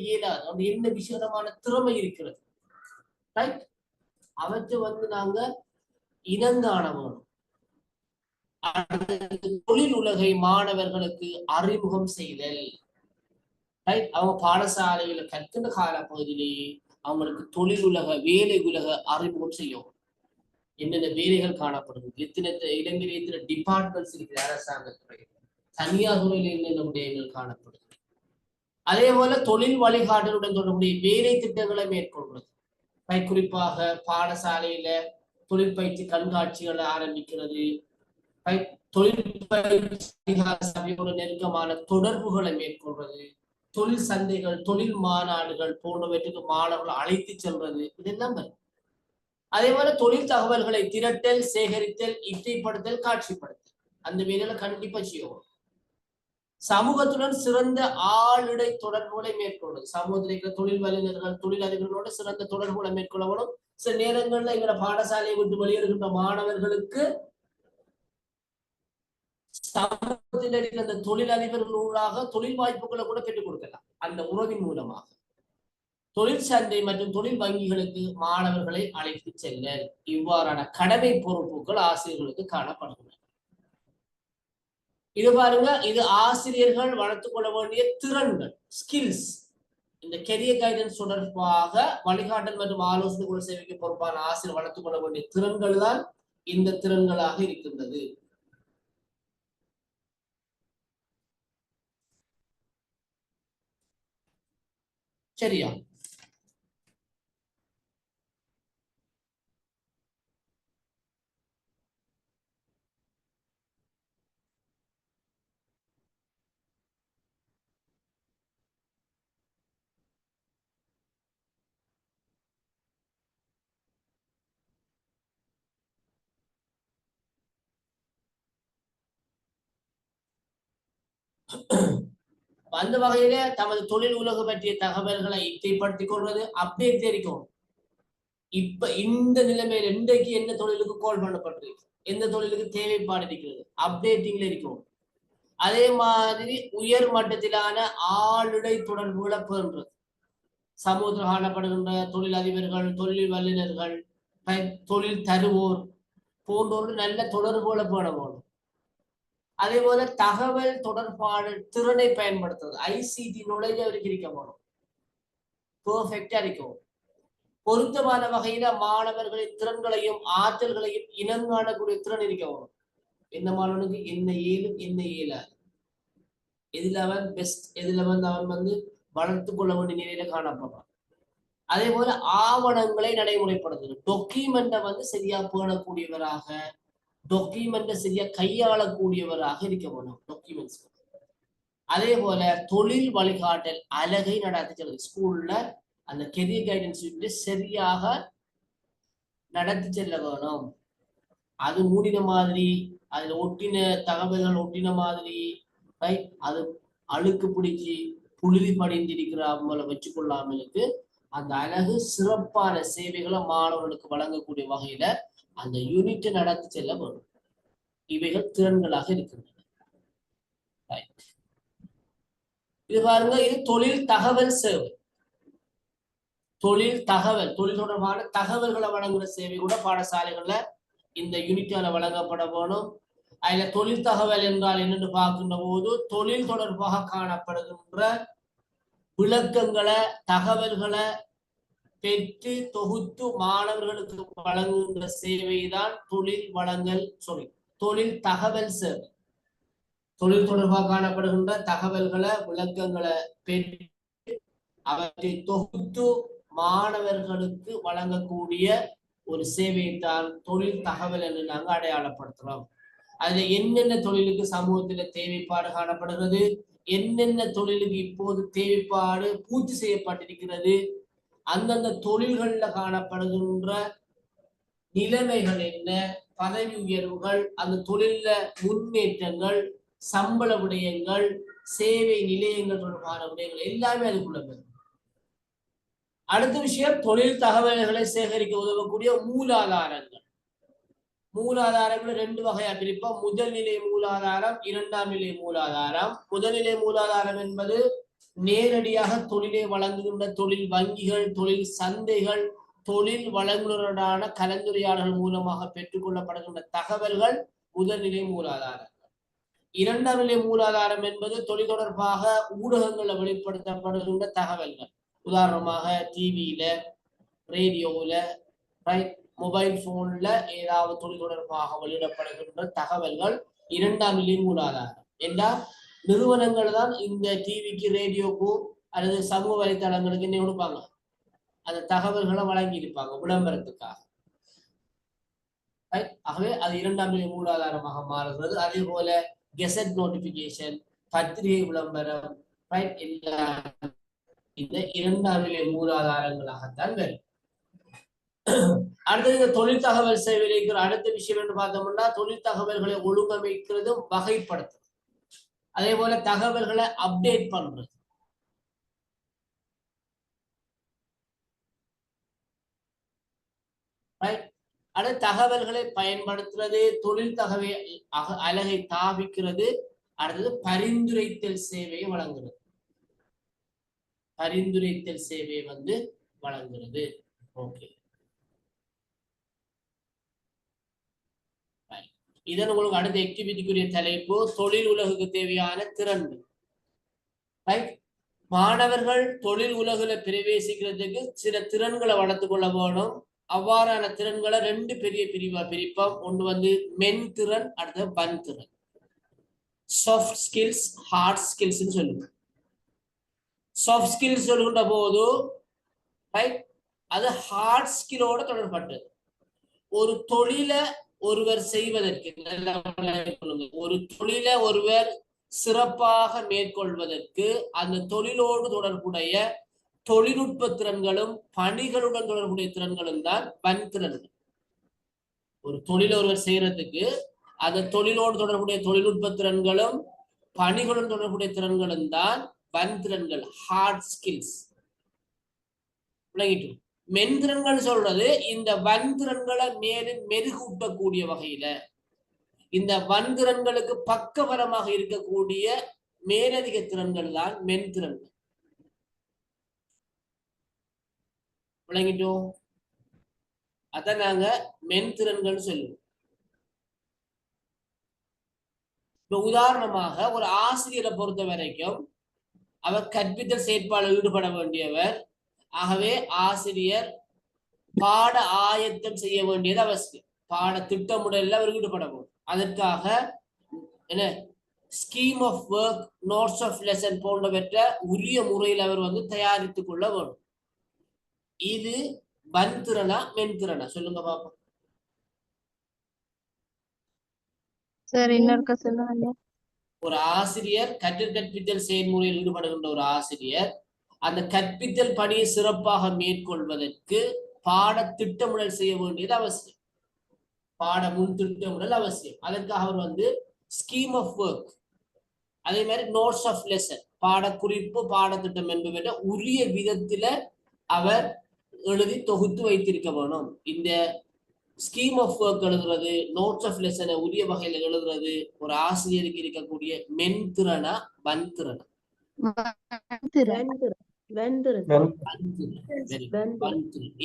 [SPEAKER 1] இயலாது, அப்படி என்ன விசேடமான திறமை இருக்கிறது, அவற்றை நாங்க இனங்காண வேணும். தொழில் உலகை மாணவர்களுக்கு அறிமுகம் செய்தல். அவங்க பாடசாலையில கற்கின்ற கால பகுதியிலேயே அவங்களுக்கு தொழில் உலக, வேலை உலக அறிமுகம் செய்யும். என்னென்ன வேலைகள் காணப்படுகிறது, இலங்கையில எத்தனை டிபார்ட்மெண்ட்ஸ் இருக்குது, அரசாங்கத்துறை, தனியார் துறையில் என்னென்ன விடயங்கள் காணப்படுகிறது. அதே போல தொழில் வழிகாட்டலுடன் தொடர்புடைய வேலை திட்டங்களை மேற்கொள்வது. குறிப்பாக பாடசாலையில தொழிற்பயிற்சி கண்காட்சிகளை ஆரம்பிக்கிறது, தொழிற்பயிற்சி சபையோட நெருக்கமான தொடர்புகளை மேற்கொள்வது, தொழில் சந்தைகள், தொழில் மாநாடுகள் போன்றவற்றுக்கு மாணவர்கள் அழைத்து செல்வது, இதெல்லாம் வரும். அதே போல தொழில் தகவல்களை திரட்டல், சேகரித்தல், இசைப்படுத்தல், காட்சிப்படுத்தல், அந்த வேலையில கண்டிப்பா செய்யும். சமூகத்துடன் சிறந்த ஆளுடை தொடர்புகளை மேற்கொள்வது, சமூகத்தில் இருக்கிற தொழில் வல்லுநர்கள், தொழிலதிபர்களோட சிறந்த தொடர்புகளை மேற்கொள்ளவும். சில நேரங்கள்ல எங்களோட பாடசாலையை விட்டு வெளியேறுகின்ற மாணவர்களுக்கு சமூகத்தில் இருக்கிற அந்த தொழிலதிபர்களாக தொழில் வாய்ப்புகளை கூட பெற்றுக் கொடுக்கலாம். அந்த உறவின் மூலமாக தொழில் சந்தை மற்றும் தொழில் வங்கிகளுக்கு மாணவர்களை அழைத்து செல்ல இவ்வாறான கடமை பொறுப்புகள் ஆசிரியர்களுக்கு காணப்படுகின்றன. இது பாருங்க, இது ஆசிரியர்கள் வளர்த்துக் கொள்ள வேண்டிய திறன்கள், ஸ்கில்ஸ். இந்த கெரியர் கைடன்ஸ் தொடர்பாக வழிகாட்டல் மற்றும் ஆலோசனை குழு சேவைக்கு பொறுப்பான ஆசிரியர் வளர்த்துக் கொள்ள வேண்டிய திறன்கள் தான் இந்த திறன்களாக இருக்கின்றது. சரியா? அந்த வகையில தமது தொழில் உலக பற்றிய தகவல்களை இசைப்படுத்திக் கொள்வது, அப்டேட் தெரிவிக்கும். இப்ப இந்த நிலைமையில இன்றைக்கு என்ன தொழிலுக்கு கோல் பண்ணப்பட்டிருக்கு, எந்த தொழிலுக்கு தேவைப்பாடு இருக்கிறது, அப்டேட்டிங்ல இருக்கும். அதே மாதிரி உயர் மட்டத்திலான ஆளுடை தொடர்புகளை பெறுறது, சமூகத்தில் காணப்படுகின்ற தொழில் அதிபர்கள், தொழில் வல்லுநர்கள், தொழில் தருவோர் போன்றோர்கள் நல்ல தொடர்புகளை பேண வேணும். அதே போல தகவல் தொடர்பான திறனை பயன்படுத்துறது, ஐசிடி நுழைஞ்ச வரைக்கும் இருக்க வேணும், பெர்ஃபெக்டா இருக்கும். பொருத்தமான வகையில மாணவர்களின் திறன்களையும் ஆற்றல்களையும் இனங்காணக்கூடிய திறன் இருக்க வேணும். என்ன மாணவனுக்கு என்ன ஏழும் என்ன இயலாது, எதுல அவன் பெஸ்ட், எதுல அவன் வளர்த்து கொள்ள வேண்டிய நிலையில காணப்படுறான். அதே போல ஆவணங்களை நடைமுறைப்படுத்துறது, டாக்குமெண்ட்டை சரியா பேணக்கூடியவராக, டாக்குமெண்ட்டை சரியா கையாளக்கூடியவராக இருக்க வேணும் டாக்குமெண்ட்ஸ். அதே போல தொழில் வழிகாட்டல் அலகை நடத்தி ஸ்கூல்ல அந்த கெரியர் கைடன்ஸ் சரியாக நடத்தி செல்ல வேணும். அது மூடின மாதிரி, அதுல ஒட்டின தகவல்கள் ஒட்டின மாதிரி, அது அழுக்கு பிடிச்சி புழுதி படிந்திருக்கிறாமல வச்சுக்கொள்ளாமலுக்கு அந்த அழகு சிறப்பான சேவைகளை மாணவர்களுக்கு வழங்கக்கூடிய வகையில அந்த யூனிட்டை நடத்தி செல்ல வேணும். இவைகள் திறன்களாக இருக்கின்றன. இது பாருங்க, இது தொழில் தகவல் சேவை. தொழில் தொடர்பான தகவல்களை வழங்குற சேவை கூட பாடசாலைகள்ல இந்த யூனிட்டால வழங்கப்பட வேணும். அதுல தொழில் தகவல் என்றால் என்னன்னு பார்க்கின்ற போது, தொழில் தொடர்பாக காணப்படுகின்ற விளக்கங்களை, தகவல்களை பெற்று தொகுத்து மாணவர்களுக்கு வழங்குகின்ற சேவைதான் தொழில் வழங்கல் தொழில் தகவல் சேவை. தொழில் தொடர்பாக காணப்படுகின்ற தகவல்களை, விளக்கங்களை பெற்று அவற்றை தொகுத்து மாணவர்களுக்கு வழங்கக்கூடிய ஒரு சேவையை தான் தொழில் தகவல் என்று நாங்கள் அடையாளப்படுத்துறோம். அதுல என்னென்ன தொழிலுக்கு சமூகத்துல தேவைப்பாடு காணப்படுகிறது, என்னென்ன தொழிலுக்கு இப்போது தேவைப்பாடு பூர்த்தி செய்யப்பட்டிருக்கிறது, அந்தந்த தொழில்கள்ல காணப்படுகின்ற நிலைமைகள் என்ன, பதவி உயர்வுகள், அந்த தொழில முன்னேற்றங்கள், சம்பள விடயங்கள், சேவை நிலையங்கள் தொடர்பான விடயங்கள் எல்லாமே அதுக்குள்ள வரும். அடுத்த விஷயம், தொழில் தகவல்களை சேகரிக்க உதவக்கூடிய மூலாதாரங்கள். மூலாதாரங்கள் ரெண்டு வகையா பிரிப்போம். முதல் நிலை மூலாதாரம், இரண்டாம் நிலை மூலாதாரம். முதல்நிலை மூலாதாரம் என்பது நேரடியாக தொழிலை வழங்குகின்ற தொழில் வங்கிகள், தொழில் சந்தைகள், தொழில் வழங்குனருடான கலந்துரையாடல்கள் மூலமாக பெற்றுக்கொள்ளப்படுகின்ற தகவல்கள் முதல்நிலை மூலாதாரம். இரண்டாம் நிலை மூலாதாரம் என்பது தொழில் தொடர்பாக ஊடகங்களில் வெளிப்படுத்தப்படுகின்ற தகவல்கள். உதாரணமாக டிவியில, ரேடியோவில், மொபைல் போன்ல ஏதாவது தொழில் தொடர்பாக வெளியிடப்படுகின்ற தகவல்கள் இரண்டாம் நிலை மூலாதாரம். என்றால் நிறுவனங்கள் தான் இந்த டிவிக்கு, ரேடியோக்கு அல்லது சமூக வலைத்தளங்களுக்கு என்ன கொடுப்பாங்க, அந்த தகவல்களை வழங்கி இருப்பாங்க விளம்பரத்துக்காக. ஆகவே அது இரண்டாம் நிலை மூலாதாரமாக மாறுகிறது. அதே போல கெசட் நோட்டிபிகேஷன், பத்திரிகை விளம்பரம், எல்லாம் இந்த இரண்டாம் நிலை மூலாதாரங்களாகத்தான் வரும். அடுத்தது இந்த தொழில் தகவல் சேவையில் இருக்கிற அடுத்த விஷயம் என்று பார்த்தோம்னா தொழில் தகவல்களை ஒழுங்கமைக்கிறதும் வகைப்படுத்துறது, அதே போல தகவல்களை அப்டேட் பண்றது. அடுத்த தகவல்களை பயன்படுத்துறது, தொழில் தகவல் அலகை தாவிக்கிறது. அடுத்தது பரிந்துரைத்தல் சேவையை வழங்குறது, பரிந்துரைத்தல் சேவையை வழங்குறது. ஓகே, இதன் உங்களுக்கு அடுத்த ஆக்டிவிட்டிக்குரிய தலைப்பு தொழில் உலகுக்கு தேவையான திறன்கள். மாணவர்கள் தொழில் உலகில பிரவேசிக்கிறதுக்கு சில திறன்களை வளர்த்து கொள்ள வேணும். அவ்வாறான திறன்களை ரெண்டு பெரிய பிரிவா பிரிப்போம். ஒன்று மென் திறன், அடுத்தது வன் திறன். சாஃப்ட் ஸ்கில்ஸ், ஹார்ட் ஸ்கில்ஸ் சொல்லுங்க. சாஃப்ட் ஸ்கில்ஸ் சொல்லுகின்ற போது அது ஹார்ட் ஸ்கில்லோட தொடர்பட்டது. ஒரு தொழிலை ஒருவர் செய்வதற்கு, ஒரு தொழிலை ஒருவர் சிறப்பாக மேற்கொள்வதற்கு அந்த தொழிலோடு தொடர்புடைய தொழில்நுட்ப திறன்களும் பணிகளுடன் தொடர்புடைய திறன்களும் தான் வன் திறன்கள். ஒரு தொழிலை ஒருவர் செய்யறதுக்கு அந்த தொழிலோடு தொடர்புடைய தொழில்நுட்ப திறன்களும் பணிகளுடன் தொடர்புடைய திறன்களும் தான் வன் திறன்கள், ஹார்ட் ஸ்கில்ஸ். விளங்கிட்டு மென்திறன்கள் சொல்றது இந்த வன்திறன்களை மேலும் மெருகூட்டக்கூடிய வகையில இந்த வன்திறன்களுக்கு பக்கபலமாக இருக்கக்கூடிய மேலதிக திறன்கள் தான் மென்திறன்கள். விளங்கிட்டோம்? அத நாங்க மென்திறன்கள் சொல்லுவோம். இப்ப உதாரணமாக ஒரு ஆசிரியரை பொறுத்த வரைக்கும் அவர் கற்பித்தல் செயற்பாடில் ஈடுபட வேண்டியவர். ஆகவே ஆசிரியர் பாட ஆயத்தம் செய்ய வேண்டியது அவசியம். பாட திட்டமிடலில் அவர் ஈடுபட வேண்டும். அதற்காக என்ன scheme of work, notes of lesson போன்றவற்றை உரிய முறையில் அவர் தயாரித்துக் கொள்ள வேண்டும். இது வன்திறனா மென்திறனா சொல்லுங்க பாப்போம். ஒரு ஆசிரியர் கற்பித்தல் செயல்முறையில் ஈடுபடுகின்ற ஒரு ஆசிரியர் அந்த கற்பித்தல் பணியை சிறப்பாக மேற்கொள்வதற்கு பாட திட்டமிடல் செய்ய வேண்டியது அவசியம். பாட முன் திட்டமிடல் அவசியம். அதற்காக அவர் ஸ்கீம் ஆஃப் ஒர்க், அதே மாதிரி நோட்ஸ் ஆஃப் லெசன், பாடக்குறிப்பு, பாடத்திட்டம் என்பவற்றை உரிய விதத்துல அவர் எழுதி தொகுத்து வைத்திருக்க வேணும். இந்த ஸ்கீம் ஆஃப் ஒர்க் எழுதுறது, நோட்ஸ் ஆஃப் லெசனை உரிய வகையில எழுதுறது ஒரு ஆசிரியருக்கு இருக்கக்கூடிய மென்திறனா வன்திறனா?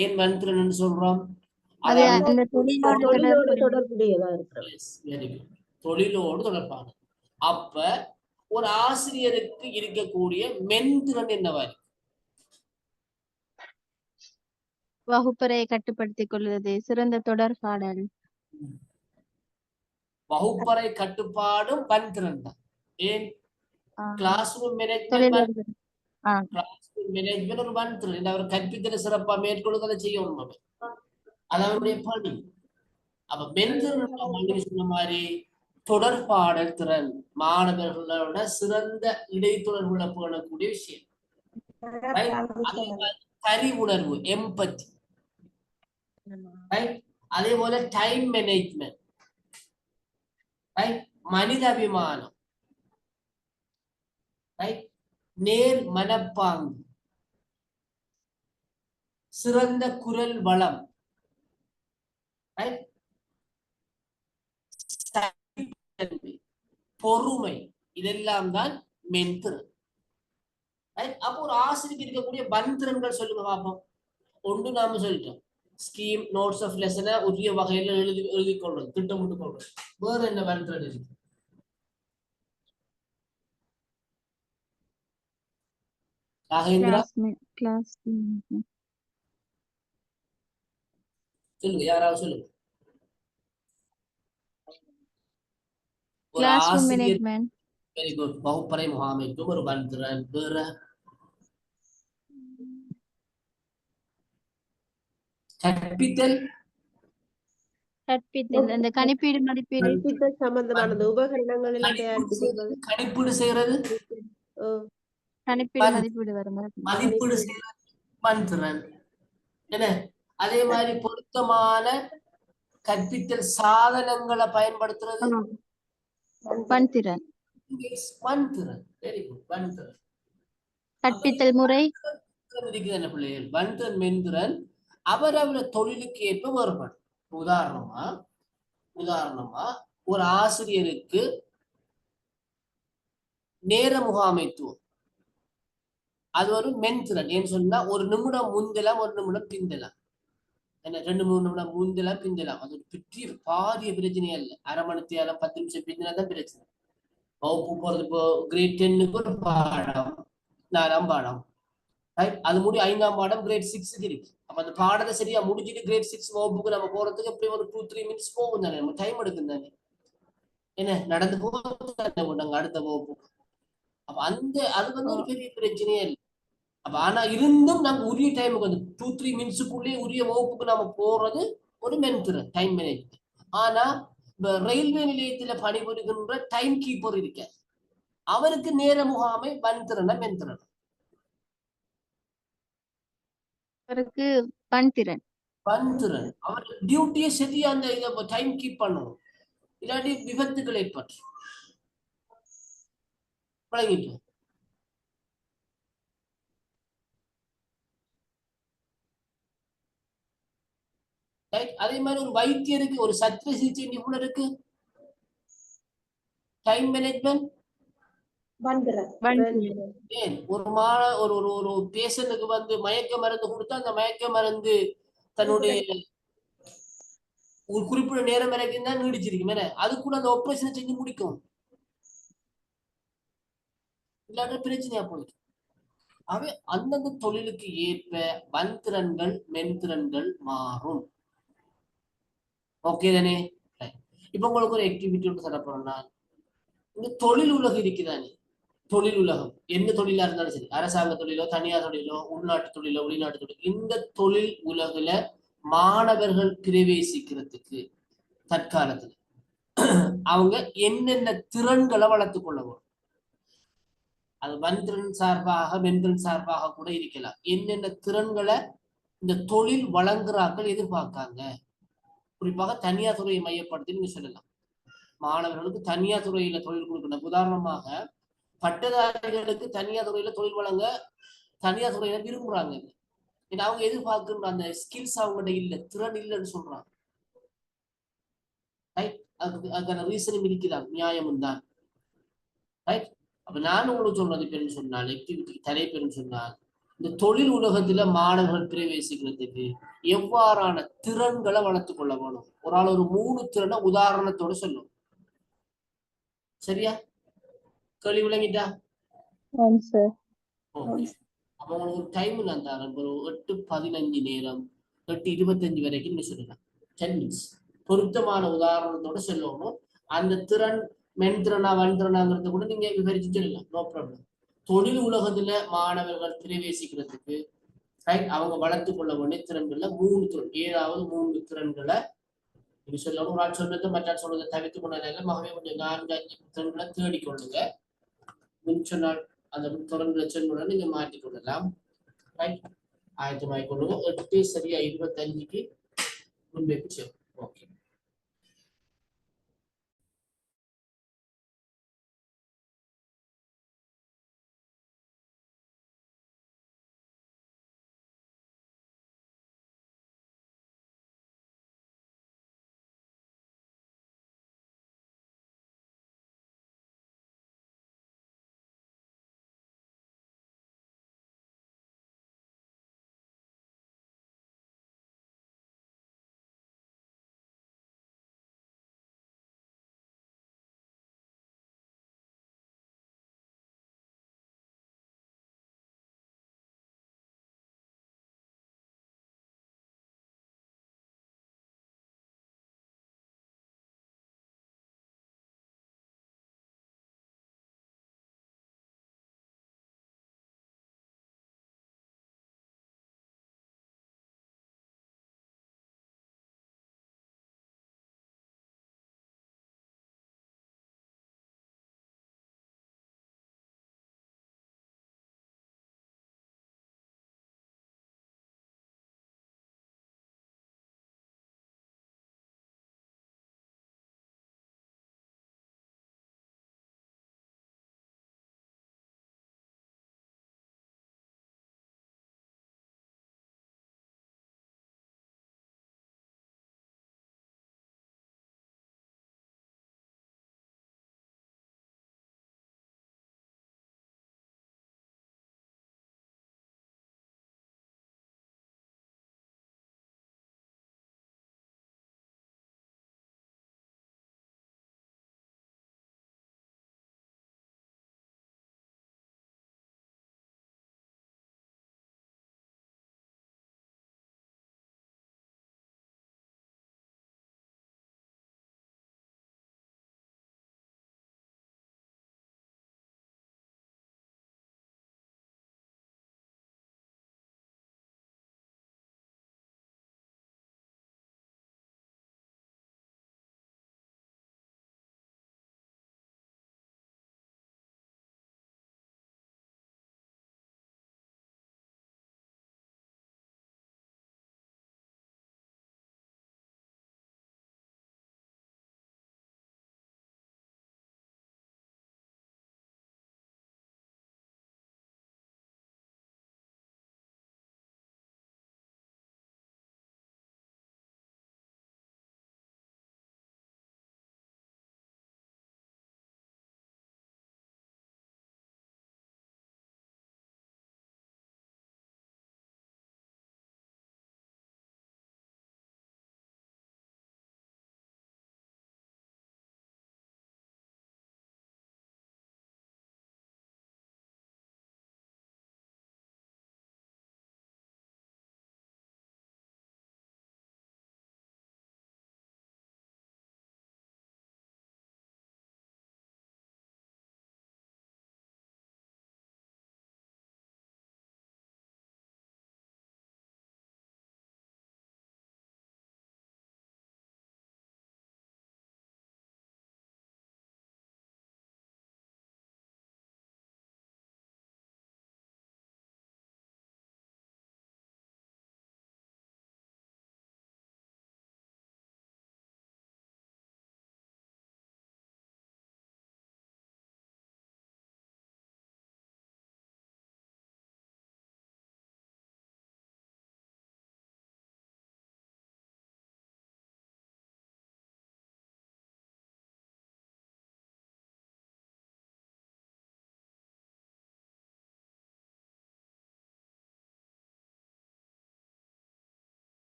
[SPEAKER 1] ஏன் வன்திறன் சொல்றோம்? தொழிலோடு தொடர்பான. அப்ப ஒரு ஆசிரியருக்கு இருக்கக்கூடிய மென்திறன் என்னவா?
[SPEAKER 5] வகுப்பறையை கட்டுப்படுத்திக் கொள்வது, சிறந்த தொடர்பாடல்.
[SPEAKER 1] வகுப்பறை கட்டுப்பாடும் வன்திறன் தான். ஏன்? கிளாஸ் ரூம் மேனேஜ்மெண்ட் ஒரு வன்திறன். அவர் கற்பித்தலை சிறப்பா மேற்கொள்வதை செய்யணும். அது அவருடைய பணி. அப்ப மென்திறன் சொன்ன மாதிரி தொடர்பாடல் திறன், மாணவர்களோட சிறந்த இடைத்தொடர்புல போகக்கூடிய விஷயம். பரிவுணர்வு, எம்பத்தி. அதே போல டைம் மேனேஜ்மெண்ட், மனிதாபிமானம், நேர் மனப்பாங்கு, சிறந்த குரல் வளம், பொறுமை, இதெல்லாம் தான் மென்திறன். அப்போ ஒரு ஆசிரியருக்கு இருக்கக்கூடிய வன்திறன்கள் சொல்லுங்க பாப்போம். ஒன்று நாம சொல்லிட்டோம், ஸ்கீம், நோட்ஸ் ஆஃப் லெசனை உரிய வகையில எழுதி கொள்றது, திட்டமிட்டு கொள்றது. வேற என்ன வன்திறன் இருக்கு? சொல்லுங்க, யாராவது சொல்லுங்க. ஒரு ஆசிரியர், வெரி குட், வகுப்பறை முகாமைத்துவம் ஒரு வன்திறன். வேற கற்பித்தல்
[SPEAKER 5] கற்பித்தல் இந்த கணிப்பீடு மதிப்பீடு
[SPEAKER 4] கற்பித்தல் சம்பந்தமான அந்த உபகரணங்கள் எல்லாம்
[SPEAKER 1] கணிப்பீடு
[SPEAKER 4] தயாரித்து
[SPEAKER 1] செய்யறது கணிப்பீடு செய்யறது
[SPEAKER 4] ஓ,
[SPEAKER 5] கணிப்பீடு
[SPEAKER 1] மதி-
[SPEAKER 5] மதிப்பீடு வரும்
[SPEAKER 1] மதிப்பீடு செய்யறது மந்திரன் என்ன அதே மாதிரி பொருத்தமான கற்பித்தல் சாதனங்களை பயன்படுத்துறது
[SPEAKER 5] பண்திறன்
[SPEAKER 1] மந்திரன். Very good மந்திரன்.
[SPEAKER 5] கற்பித்தல் முறை
[SPEAKER 1] இருக்குதான பிள்ளைகள் மந்திரன் மெந்திரன் அவரவர் தொழிலுக்கு ஏற்ப வேறுபடும். உதாரணமா ஒரு ஆசிரியருக்கு நேர முகாமைத்துவம் அது ஒரு மென்திறன். ஏன்னு சொன்னா ஒரு நிமிடம் முந்தலாம் ஒரு நிமிடம் பிந்தலாம், என்ன 2-3 நிமிடம் முந்தலாம் பிந்தலாம். அது ஒரு பெரிய பாரிய பிரச்சனையே இல்லை. அரை மணி நேரம் 10 நிமிஷம் பிந்தினா தான் பிரச்சனை. வகுப்பு போறது இப்போ கிரேட் 10க்கு ஒரு பாடம் 4ஆம் பாடம், அது முடி 5ஆம் பாடம் கிரேட் 6க்கு இருக்கு. அப்ப அந்த பாடத்தை சரியா முடிஞ்சிட்டு கிரேட் 6 வகுப்புக்கு நம்ம போறதுக்கு எப்படி ஒரு 2-3 மினிட்ஸ் போகும் தானே, நம்ம டைம் எடுக்கும் தானே, என்ன நடந்து போங்க அடுத்த வகுப்பு. அப்ப அது ஒரு பெரிய பிரச்சனையே இல்லை. அப்ப ஆனா இருந்தும் நாங்க உரிய டைமுக்கு வந்து 2-3 மினிட்ஸுக்குள்ளே உரிய வகுப்புக்கு நாம போறது ஒரு மென்திறன், டைம் மேனேஜ்மெண்ட். ஆனா ரயில்வே நிலையத்துல பணிபுரிகின்ற டைம் கீப்பர் இருக்க அவருக்கு நேர முகாமை வன்திறன மென்திறன்
[SPEAKER 5] அவருக்கு பண்திறன்
[SPEAKER 1] வன்திறன். அவர் டியூட்டியை சரியா அந்த இதை டைம் கீப் பண்ணணும், இல்லாட்டி விபத்துகள் ஏற்பட்டு பழகிட்டு. அதே மாதிரி ஒரு வைத்தியருக்கு ஒரு சத்திர சிகிச்சை நிபுணருக்கு டைம் மேனேஜ்மெண்ட் ஏன் ஒரு ஒரு பேஷண்ட்டுக்கு வந்து மயக்க மருந்து கொடுத்தா அந்த மயக்க மருந்து தன்னுடைய ஒரு குறிப்பிட்ட நேரம் வரைக்கும் தான் நீடிச்சிருக்கும், அது கூட அந்த ஆபரேஷனை செஞ்சு முடிக்கும், இல்லாட்ட பிரச்சனையா போயிடும். அவை அந்தந்த தொழிலுக்கு ஏற்ப வன்திறன்கள் மென்திறன்கள் மாறும். ஓகே தானே? இப்ப உங்களுக்கு ஒரு ஆக்டிவிட்டி ஒன்று தர போறேன்னா, இந்த தொழில் உலகம் இருக்குதானே, தொழில் உலகம் எந்த தொழிலா இருந்தாலும் சரி, அரசாங்க தொழிலோ தனியார் தொழிலோ உள்நாட்டு தொழிலோ வெளிநாட்டு தொழில், இந்த தொழில் உலகில மாணவர்கள் பிரவேசிக்கிறதுக்கு தற்காலத்துல அவங்க என்னென்ன திறன்களை வளர்த்துக் கொள்ள வரும். அது வன்திறன் சார்பாக மென்திறன் சார்பாக கூட இருக்கலாம். என்னென்ன திறன்களை இந்த தொழில் வழங்குறாக்கள் எதிர்பார்க்காங்க. குறிப்பாக தனியார் துறையை மையப்படுத்தி நீங்க சொல்லலாம். மாணவர்களுக்கு தனியார் துறையில தொழில் கொடுக்கணும். உதாரணமாக பட்டதாரிகளுக்கு தனியார் துறையில தொழில் வழங்க தனியார் துறையில விரும்புறாங்க. ஏன்னா அவங்க எதிர்பார்க்கின்ற அந்த ஸ்கில்ஸ் அவங்ககிட்ட இல்லை, திறன் இல்லைன்னு சொல்றாங்க. ரைட், அதுக்கான ரீசனும் இருக்கிறாங்க, நியாயமும் தான். ரைட், அப்ப நான் உங்களுக்கு சொல்றது பேருன்னு சொன்னால், ஆக்டிவிட்டி தலைப்பேருன்னு சொன்னால், இந்த தொழில் உலகத்துல மாணவர்கள் பிரவேசிக்கிறதுக்கு எவ்வாறான திறன்களை வளர்த்துக் கொள்ள வேணும். ஒரு ஆள் ஒரு 3 திறனை உதாரணத்தோட சொல்லும். சரியா? கேள்வி விளங்கிட்டா? அவங்க ஒரு டைம் நான் தரேன், ஒரு 8:15 நேரம் 8:25 வரைக்கும் நீ சொல்லலாம். 10 மினிட்ஸ் பொருத்தமான உதாரணத்தோட சொல்லணும். அந்த திறன் மென்திறனா வன்திறனாங்கிறத கூட நீங்க விவரிச்சு சொல்லலாம், நோ ப்ராப்ளம். தொழில் உலகத்துல மாணவர்கள் பிரவேசிக்கிறதுக்கு அவங்க வளர்த்துக் கொள்ள வேண்டிய திறன்கள்ல 3 திறன், ஏதாவது 3 திறன்களை நீங்க சொல்லணும். ஒரு ஆள் சொல்றது மற்ற சொல்றதை தவிர்த்து கொண்டதால மகவே கொஞ்சம் 4-5 திறன்களை தேடிக்கொள்ளுங்க. சொன்னால் அந்த திறன்களை சொன்ன நீங்க மாற்றிக்கொள்ளலாம். ரைட், ஆயத்தமாய் கொள்ளுங்க. 8 சரியா 25க்கு முன்பே. ஓகே.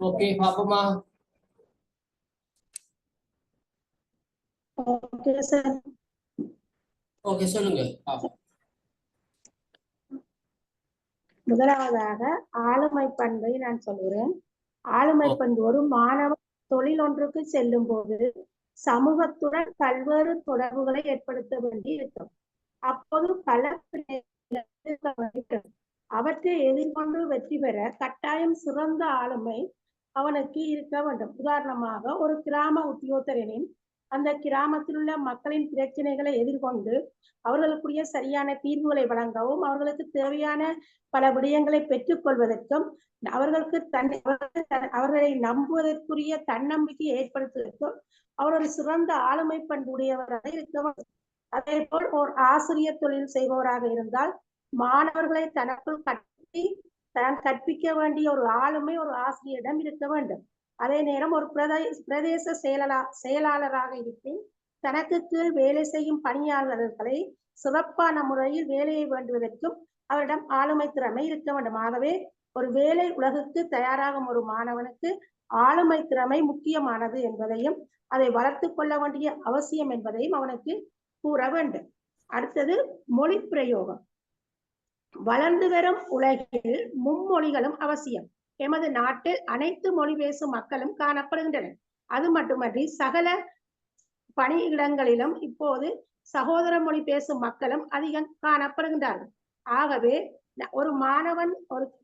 [SPEAKER 1] ஓகே பாப்போமா?
[SPEAKER 2] Okay sir.
[SPEAKER 1] ஓகே சொல்லுங்க பாப்போம்.
[SPEAKER 2] முதலாவதாக ஆளுமை பண்பை நான் சொல்கிறேன். ஆளுமை பண்பு ஒரு மாணவன் தொழில் ஒன்றுக்கு செல்லும் போது சமூகத்துடன் பல்வேறு தொடர்புகளை ஏற்படுத்த வேண்டி இருக்கும். அப்போது பல அவற்றை எதிர்கொண்டு வெற்றி பெற கட்டாயம் சிறந்த ஆளுமை அவனுக்கு இருக்க வேண்டும். உதாரணமாக ஒரு கிராம உத்தியோகத்தரின் அந்த கிராமத்தில் உள்ள மக்களின் பிரச்சனைகளை எதிர்கொண்டு அவர்களுக்குரிய சரியான தீர்வுகளை வழங்கவும், அவர்களுக்கு தேவையான பல விடயங்களை பெற்றுக்கொள்வதற்கும், அவர்களுக்கு அவர்களை நம்புவதற்குரிய தன்னம்பிக்கையை ஏற்படுத்துவதற்கும் அவர் ஒரு சிறந்த ஆளுமை பண்புடையவராக இருக்க வேண்டும். அதே போல் ஒரு ஆசிரியர் தொழில் செய்பவராக இருந்தால் மாணவர்களை தனக்குள் தான் கற்பிக்க வேண்டிய ஒரு ஆளுமை ஒரு ஆசிரியரிடம் இருக்க வேண்டும். அதே நேரம் ஒரு பிரதேச செயலாளராக இருப்பின் தனக்கு கீழ் வேலை செய்யும் பணியாளர்களை சிறப்பான முறையில் வேலையை வேண்டுவதற்கும் அவரிடம் ஆளுமை திறமை இருக்க வேண்டும். ஆகவே ஒரு வேலை உலகுக்கு தயாராகும் ஒரு மாணவனுக்கு ஆளுமை திறமை முக்கியமானது என்பதையும் அதை வளர்த்து கொள்ள வேண்டிய அவசியம் என்பதையும் அவனுக்கு கூற வேண்டும். அடுத்தது மொழி பிரயோகம். வளர்ந்து வரும் உலகில் மும்மொழிகளும் அவசியம். எமது நாட்டில் அனைத்து மொழி பேசும் மக்களும் காணப்படுகின்றனர். அது மட்டுமன்றி சகல பணியிடங்களிலும் இப்போது சகோதர மொழி பேசும் மக்களும் அதிகம் காணப்படுகின்றார்கள். ஆகவே ஒரு மாணவன்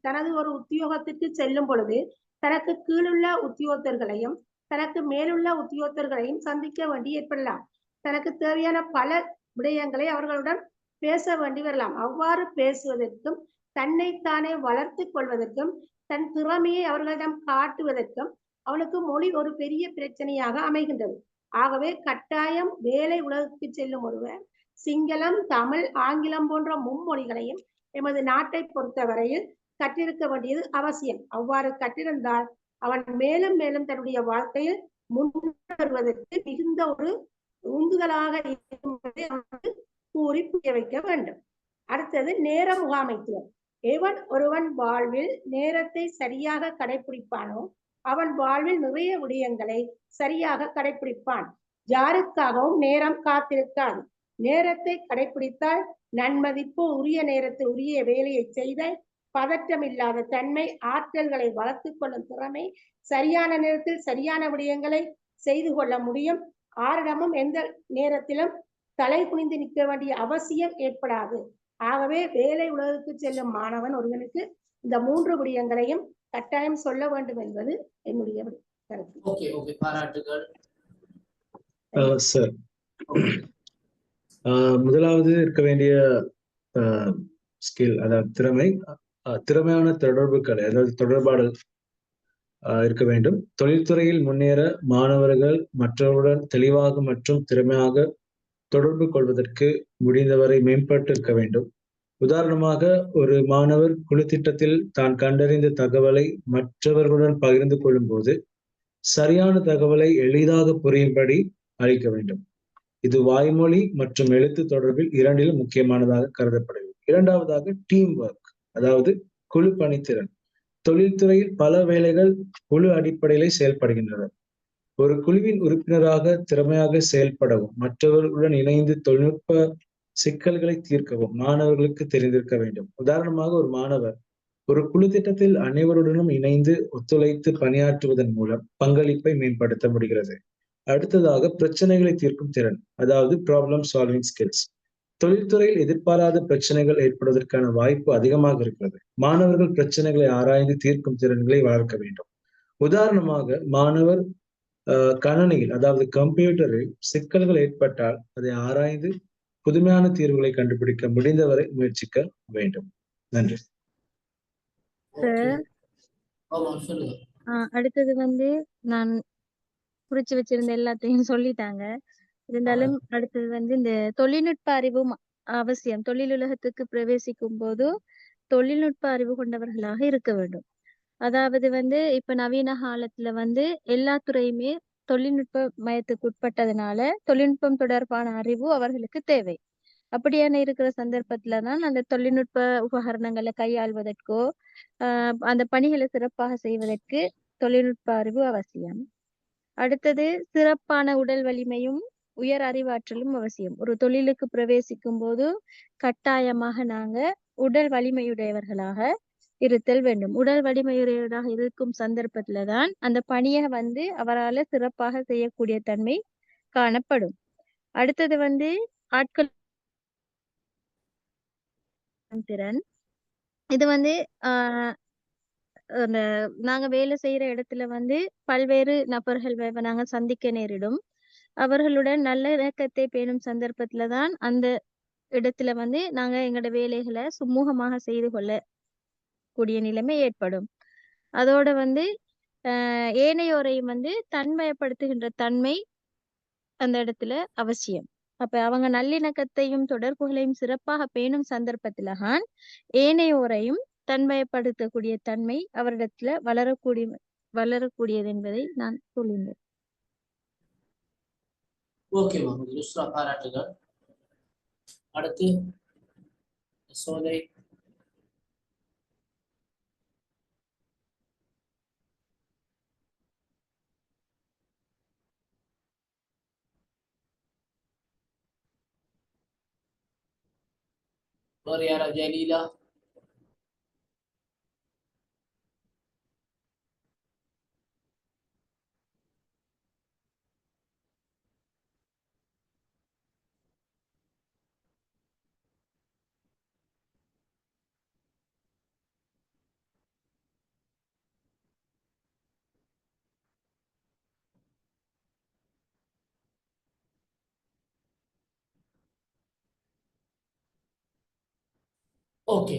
[SPEAKER 2] தனது ஒரு உத்தியோகத்திற்கு செல்லும் பொழுது தனக்கு கீழுள்ள உத்தியோகத்தர்களையும் தனக்கு மேலுள்ள உத்தியோகத்தர்களையும் சந்திக்க வேண்டி ஏற்படலாம். தனக்கு தேவையான பல விடயங்களை அவர்களுடன் பேச வேண்டி வரலாம். அவ்வாறு பேசுவதற்கும் தன்னைத்தானே வளர்த்து கொள்வதற்கும் தன் திறமையை அவர்களிடம் காட்டுவதற்கும் அவனுக்கு மொழி ஒரு பெரிய பிரச்சனையாக அமைகின்றது. ஆகவே கட்டாயம் வேலை உலகுக்கு செல்லும் ஒருவர் சிங்களம், தமிழ், ஆங்கிலம் போன்ற மும்மொழிகளையும் எமது நாட்டை பொறுத்தவரையில் கற்றிருக்க வேண்டியது அவசியம். அவ்வாறு கற்றிருந்தால் அவன் மேலும் மேலும் தன்னுடைய வாழ்க்கையில் முன்னேறுவதற்கு மிகுந்த ஒரு உந்துதலாக இருப்பதை அவனுக்கு கூறி புரிய வைக்க வேண்டும். அடுத்தது நேர முகாமைத்துவம். எவன் ஒருவன் வாழ்வில் நேரத்தை சரியாக கடைபிடிப்பானோ அவன் வாழ்வில் நிறைய விடயங்களை சரியாக கடைபிடிப்பான். யாருக்காகவும் நேரம் காத்திருக்காது. நேரத்தை கடைபிடித்தால் நன்மதிப்பு, உரிய நேரத்தில் உரிய வேலையை செய்த பதற்றம் இல்லாத தன்மை, ஆற்றல்களை வளர்த்து கொள்ளும் திறமை, சரியான நேரத்தில் சரியான விடயங்களை செய்து கொள்ள முடியும். ஆரிடமும் எந்த நேரத்திலும் தலை குனிந்து நிற்க வேண்டிய அவசியம் ஏற்படாது. ஆகவே வேலை உலகுக்கு செல்லும் மாணவன் ஒருவனுக்கு இந்த 3 விடயங்களையும் கட்டாயம் சொல்ல வேண்டும் என்பது என்னுடைய கருத்து.
[SPEAKER 1] ஓகே ஓகே பாராட்டுகள்
[SPEAKER 3] சார். முதலாவது இருக்க வேண்டிய ஸ்கில், அதாவது திறமையான தொடர்புகளை, அதாவது தொடர்பாடல் இருக்க வேண்டும். தொழில்துறையில் முன்னேற மாணவர்கள் மற்றவருடன் தெளிவாக மற்றும் திறமையாக தொடர்பு கொள்வதற்கு முடிந்தவரை மேம்பட்டு இருக்க வேண்டும். உதாரணமாக ஒரு மாணவர் குழு திட்டத்தில் தான் கண்டறிந்த தகவலை மற்றவர்களுடன் பகிர்ந்து கொள்ளும் போது சரியான தகவலை எளிதாக புரியும்படி அளிக்க வேண்டும். இது வாய்மொழி மற்றும் எழுத்து தொடர்பில் இரண்டிலும் முக்கியமானதாக கருதப்படுகிறது. இரண்டாவதாக டீம் ஒர்க், அதாவது குழு பணித்திறன். தொழில்துறையில் பல வேலைகள் குழு அடிப்படையிலே செயல்படுகின்றன. ஒரு குழுவின் உறுப்பினராக திறமையாக செயல்படவும் மற்றவர்களுடன் இணைந்து தொழில்நுட்ப சிக்கல்களை தீர்க்கவும் மாணவர்களுக்கு தெரிந்திருக்க வேண்டும். உதாரணமாக ஒரு மாணவர் ஒரு குழு திட்டத்தில் அனைவருடனும் இணைந்து ஒத்துழைத்து பணியாற்றுவதன் மூலம் பங்களிப்பை மேம்படுத்த முடிகிறது. அடுத்ததாக பிரச்சனைகளை தீர்க்கும் திறன், அதாவது ப்ராப்ளம் சால்விங் ஸ்கில்ஸ். தொழில்துறையில் எதிர்பாராத பிரச்சனைகள் ஏற்படுவதற்கான வாய்ப்பு அதிகமாக இருக்கிறது. மாணவர்கள் பிரச்சனைகளை ஆராய்ந்து தீர்க்கும் திறன்களை வளர்க்க வேண்டும். உதாரணமாக மாணவர் கணனியில், அதாவது கம்ப்யூட்டரில் சிக்கல்கள் ஏற்பட்டால் அதை ஆராய்ந்து புதுமையான தீர்வுகளை கண்டுபிடிக்க முடிந்தவரை முயற்சிக்க வேண்டும். நன்றி.
[SPEAKER 5] அடுத்தது நான் குறிச்சு வச்சிருந்த எல்லாத்தையும் சொல்லிட்டாங்க. இருந்தாலும் அடுத்தது இந்த தொழில்நுட்ப அறிவும் அவசியம். தொழிலுலகத்துக்கு பிரவேசிக்கும் போது தொழில்நுட்ப அறிவு கொண்டவர்களாக இருக்க வேண்டும். அதாவது இப்ப நவீன காலத்துல எல்லா துறையுமே தொழில்நுட்ப மயத்துக்கு உட்பட்டதுனால தொழில்நுட்பம் தொடர்பான அறிவு அவர்களுக்கு தேவை. அப்படியான இருக்கிற சந்தர்ப்பத்துலதான் அந்த தொழில்நுட்ப உபகரணங்களை கையாள்வதற்கோ அந்த பணிகளை சிறப்பாக செய்வதற்கு தொழில்நுட்ப அறிவு அவசியம். அடுத்தது சிறப்பான உடல் வலிமையும் உயர் அறிவாற்றலும் அவசியம். ஒரு தொழிலுக்கு பிரவேசிக்கும் போது கட்டாயமாக நாங்க உடல் வலிமையுடையவர்களாக இருத்தல் வேண்டும். உடல் வலிமையுடையவராக இருக்கும் சந்தர்ப்பத்துல தான் அந்த பணியை அவரால் சிறப்பாக செய்யக்கூடிய தன்மை காணப்படும். அடுத்தது ஆட்கள் திறன். இது ஆஹ் அந்த நாங்க வேலை செய்யற இடத்துல பல்வேறு நபர்கள் நாங்க சந்திக்க நேரிடும். அவர்களுடன் நல்ல இணக்கத்தை பேணும் சந்தர்ப்பத்துல தான் அந்த இடத்துல நாங்க எங்களோட வேலைகளை சுமூகமாக செய்து கொள்ளக்கூடிய நிலைமை ஏற்படும். அதோட ஏனையோரையும் தன்மைப்படுத்துகின்ற தன்மை அந்த இடத்துல அவசியம். அப்ப அவங்க நல்லிணக்கத்தையும் தொடர்புகளையும் சிறப்பாக பேணும் சந்தர்ப்பத்தில்தான் ஏனையோரையும் தன்மைப்படுத்தக்கூடிய தன்மை அவரிடத்துல வளரக்கூடியது என்பதை நான் சொல்லினேன்.
[SPEAKER 1] ஓகே மேம், யுஸ்ரா பாராட்டுகள். அடுத்து சோதை. வேறு யாரா? ஜலீலா? ஓகே,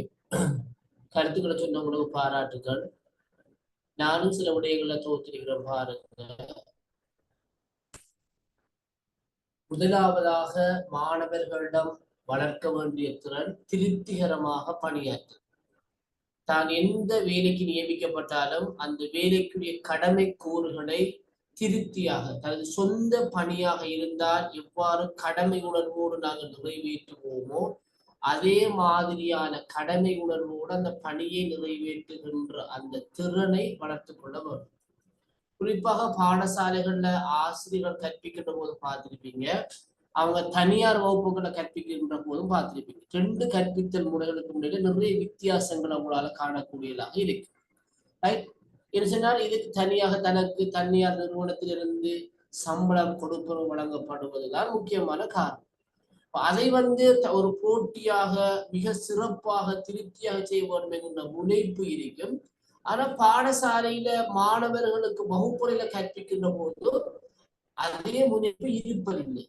[SPEAKER 1] கருத்துக்களை சொன்னவங்களுக்கு பாராட்டுகள். நானும் சில விடயங்களை தோற்றிருக்கிறேன் பாருங்க. முதலாவதாக மாணவர்களிடம் வளர்க்க வேண்டிய திறன் திருப்திகரமாக பணியாற்று. தான் எந்த வேலைக்கு நியமிக்கப்பட்டாலும் அந்த வேலைக்குரிய கடமை கூறுகளை திருப்தியாக, தனது சொந்த பணியாக இருந்தால் எவ்வாறு கடமை உணர்வோடு நாங்கள் நிறைவேற்றுவோமோ அதே மாதிரியான கடமை உணர்வோடு அந்த பணியை நிறைவேற்றுகின்ற அந்த திறனை வளர்த்து கொள்ள வேண்டும். குறிப்பாக பாடசாலைகள்ல ஆசிரியர்கள் கற்பிக்கின்ற போது பார்த்திருப்பீங்க, அவங்க தனியார் வகுப்புகளை கற்பிக்கின்ற போதும் பார்த்திருப்பீங்க. 2 கற்பித்தல் முறைகளுக்கு முன்னாடி நிறைய வித்தியாசங்கள் அவங்களால காணக்கூடியதாக இருக்கு. ரைட்? என்ன சொன்னால், இதுக்கு தனியாக தனக்கு தனியார் நிறுவனத்திலிருந்து சம்பளம் கொடுப்பது வழங்கப்படுவதுதான் முக்கியமான காரணம். அதை ஒரு போட்டியாக மிக சிறப்பாக திருப்தியாக செய்ய வேண்டும் என்கின்ற முனைப்பு இருக்கும். ஆனா பாடசாலையில மாணவர்களுக்கு வகுப்புறையில கற்பிக்கின்ற போது அதே முனைப்பு இருப்பதில்லை.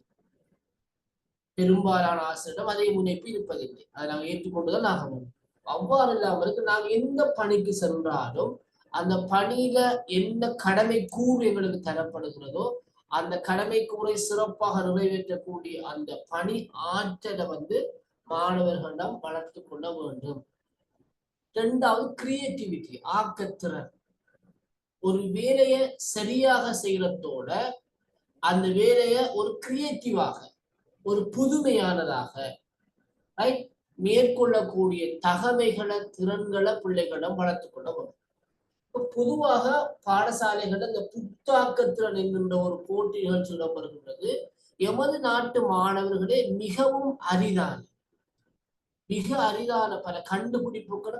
[SPEAKER 1] பெரும்பாலான ஆசிரியரிடம் அதே முனைப்பு இருப்பதில்லை. அதை நாங்கள் ஏற்றுக்கொண்டுதான் ஆக வேண்டும். அவ்வாறு இல்லாமலுக்கு நாங்கள் எந்த பணிக்கு சென்றாலும் அந்த பணியில என்ன கடமை கூறு எங்களுக்கு தரப்படுகிறதோ அந்த கடமை கூறை சிறப்பாக நிறைவேற்றக்கூடிய அந்த பணி ஆற்றலை மாணவர்களிடம் வளர்த்து கொள்ள வேண்டும். 2வது கிரியேட்டிவிட்டி, ஆக்கத்திறன். ஒரு வேலையை சரியாக செய்யறதோட அந்த வேலையை ஒரு கிரியேட்டிவாக, ஒரு புதுமையானதாக மேற்கொள்ளக்கூடிய தகமைகளை, திறன்களை பிள்ளைகளிடம் வளர்த்து கொள்ள வேண்டும். பொதுவாக பாடசாலைகள் இந்த புத்தாக்கத்திறன் என்கின்ற ஒரு போட்டி நிகழ்ச்சி இடம்பெறுகின்றது. எமது நாட்டு மாணவர்களே மிக அரிதான பல கண்டுபிடிப்புகளை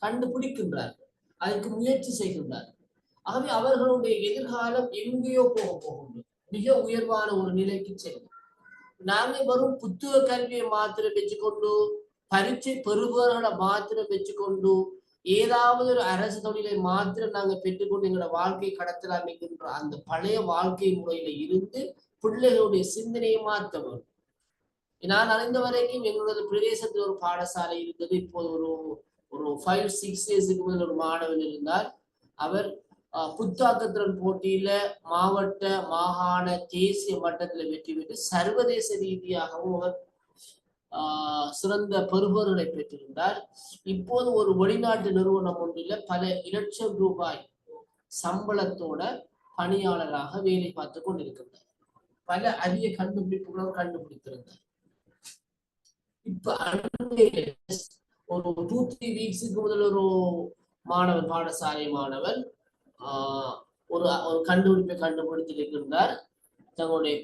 [SPEAKER 1] கண்டுபிடிக்கின்றார்கள், அதற்கு முயற்சி செய்கின்றார்கள். ஆகவே அவர்களுடைய எதிர்காலம் எங்கேயோ போகின்றது, மிக உயர்வான ஒரு நிலைக்கு செல்லும். நாங்கள் வரும் புத்தக கல்வியை மாத்திரம் வச்சுக்கொண்டு, பரீட்சை பெறுபவர்களை மாத்திரம் வச்சுக்கொண்டு, ஏதாவது ஒரு அரசு தொழிலை மாத்திரம் நாங்கள் பெற்றுக்கொண்டு எங்களோட வாழ்க்கை கடத்தலாம் என்கின்ற அந்த பழைய வாழ்க்கை முறையில இருந்து பிள்ளைகளுடைய சிந்தனையை மாற்ற வேண்டும். நான் அறிந்த வரைக்கும் எங்களது பிரதேசத்தில் ஒரு பாடசாலை இருந்தது. இப்போது ஒரு 5-6 இயர்ஸுக்கு முதல் ஒரு மாணவன் இருந்தார். அவர் புத்தாக்கத்திறன் போட்டியில மாவட்ட, மாகாண, தேசிய மட்டத்துல வெற்றி பெற்று சர்வதேச ரீதியாகவும் அவர் சிறந்த பெறுபவர்களை பெற்றிருந்தார். இப்போது ஒரு வெளிநாட்டு நிறுவனம் ஒன்றில் பல இலட்சம் ரூபாய் சம்பளத்தோட பணியாளராக வேலை பார்த்து கொண்டிருக்கின்றார். பல அரிய கண்டுபிடிப்புகளும் கண்டுபிடித்திருந்தார். இப்ப ஒரு 2-3 வீக்ஸுக்கு முதல் பாடசாலை மாணவர் ஒரு கண்டுபிடிப்பை கண்டுபிடித்திருக்கின்றார். தங்களுடைய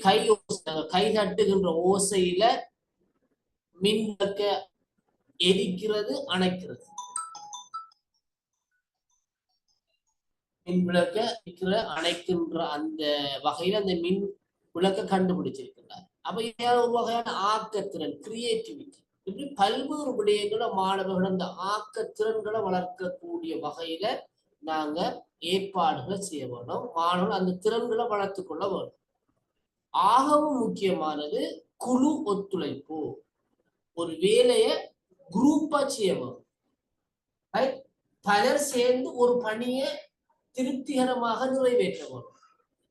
[SPEAKER 1] கை தட்டுகின்ற ஓசையில மின் விளக்க எரிக்கிறது, அணைக்கிறது. மின் விளக்க அணைக்கின்ற அந்த வகையில அந்த மின் விளக்க கண்டுபிடிச்சிருக்கின்றார். அப்ப ஒரு வகையான ஆக்கத்திறன், கிரியேட்டிவிட்டி, இப்படி பல்வேறு விடயங்களை மாணவர்கள் அந்த ஆக்கத்திறன்களை வளர்க்கக்கூடிய வகையில நாங்க ஏற்பாடுகளை செய்ய வேணும். மாணவர்கள் அந்த திறன்களை வளர்த்து கொள்ள வேண்டும். ஆகவும் முக்கியமானது குழு ஒத்துழைப்பு. ஒரு வேலையை குரூப்பா செய்ய வேணும். பலர் சேர்ந்து ஒரு பணியை திருப்திகரமாக நிறைவேற்ற வேணும்.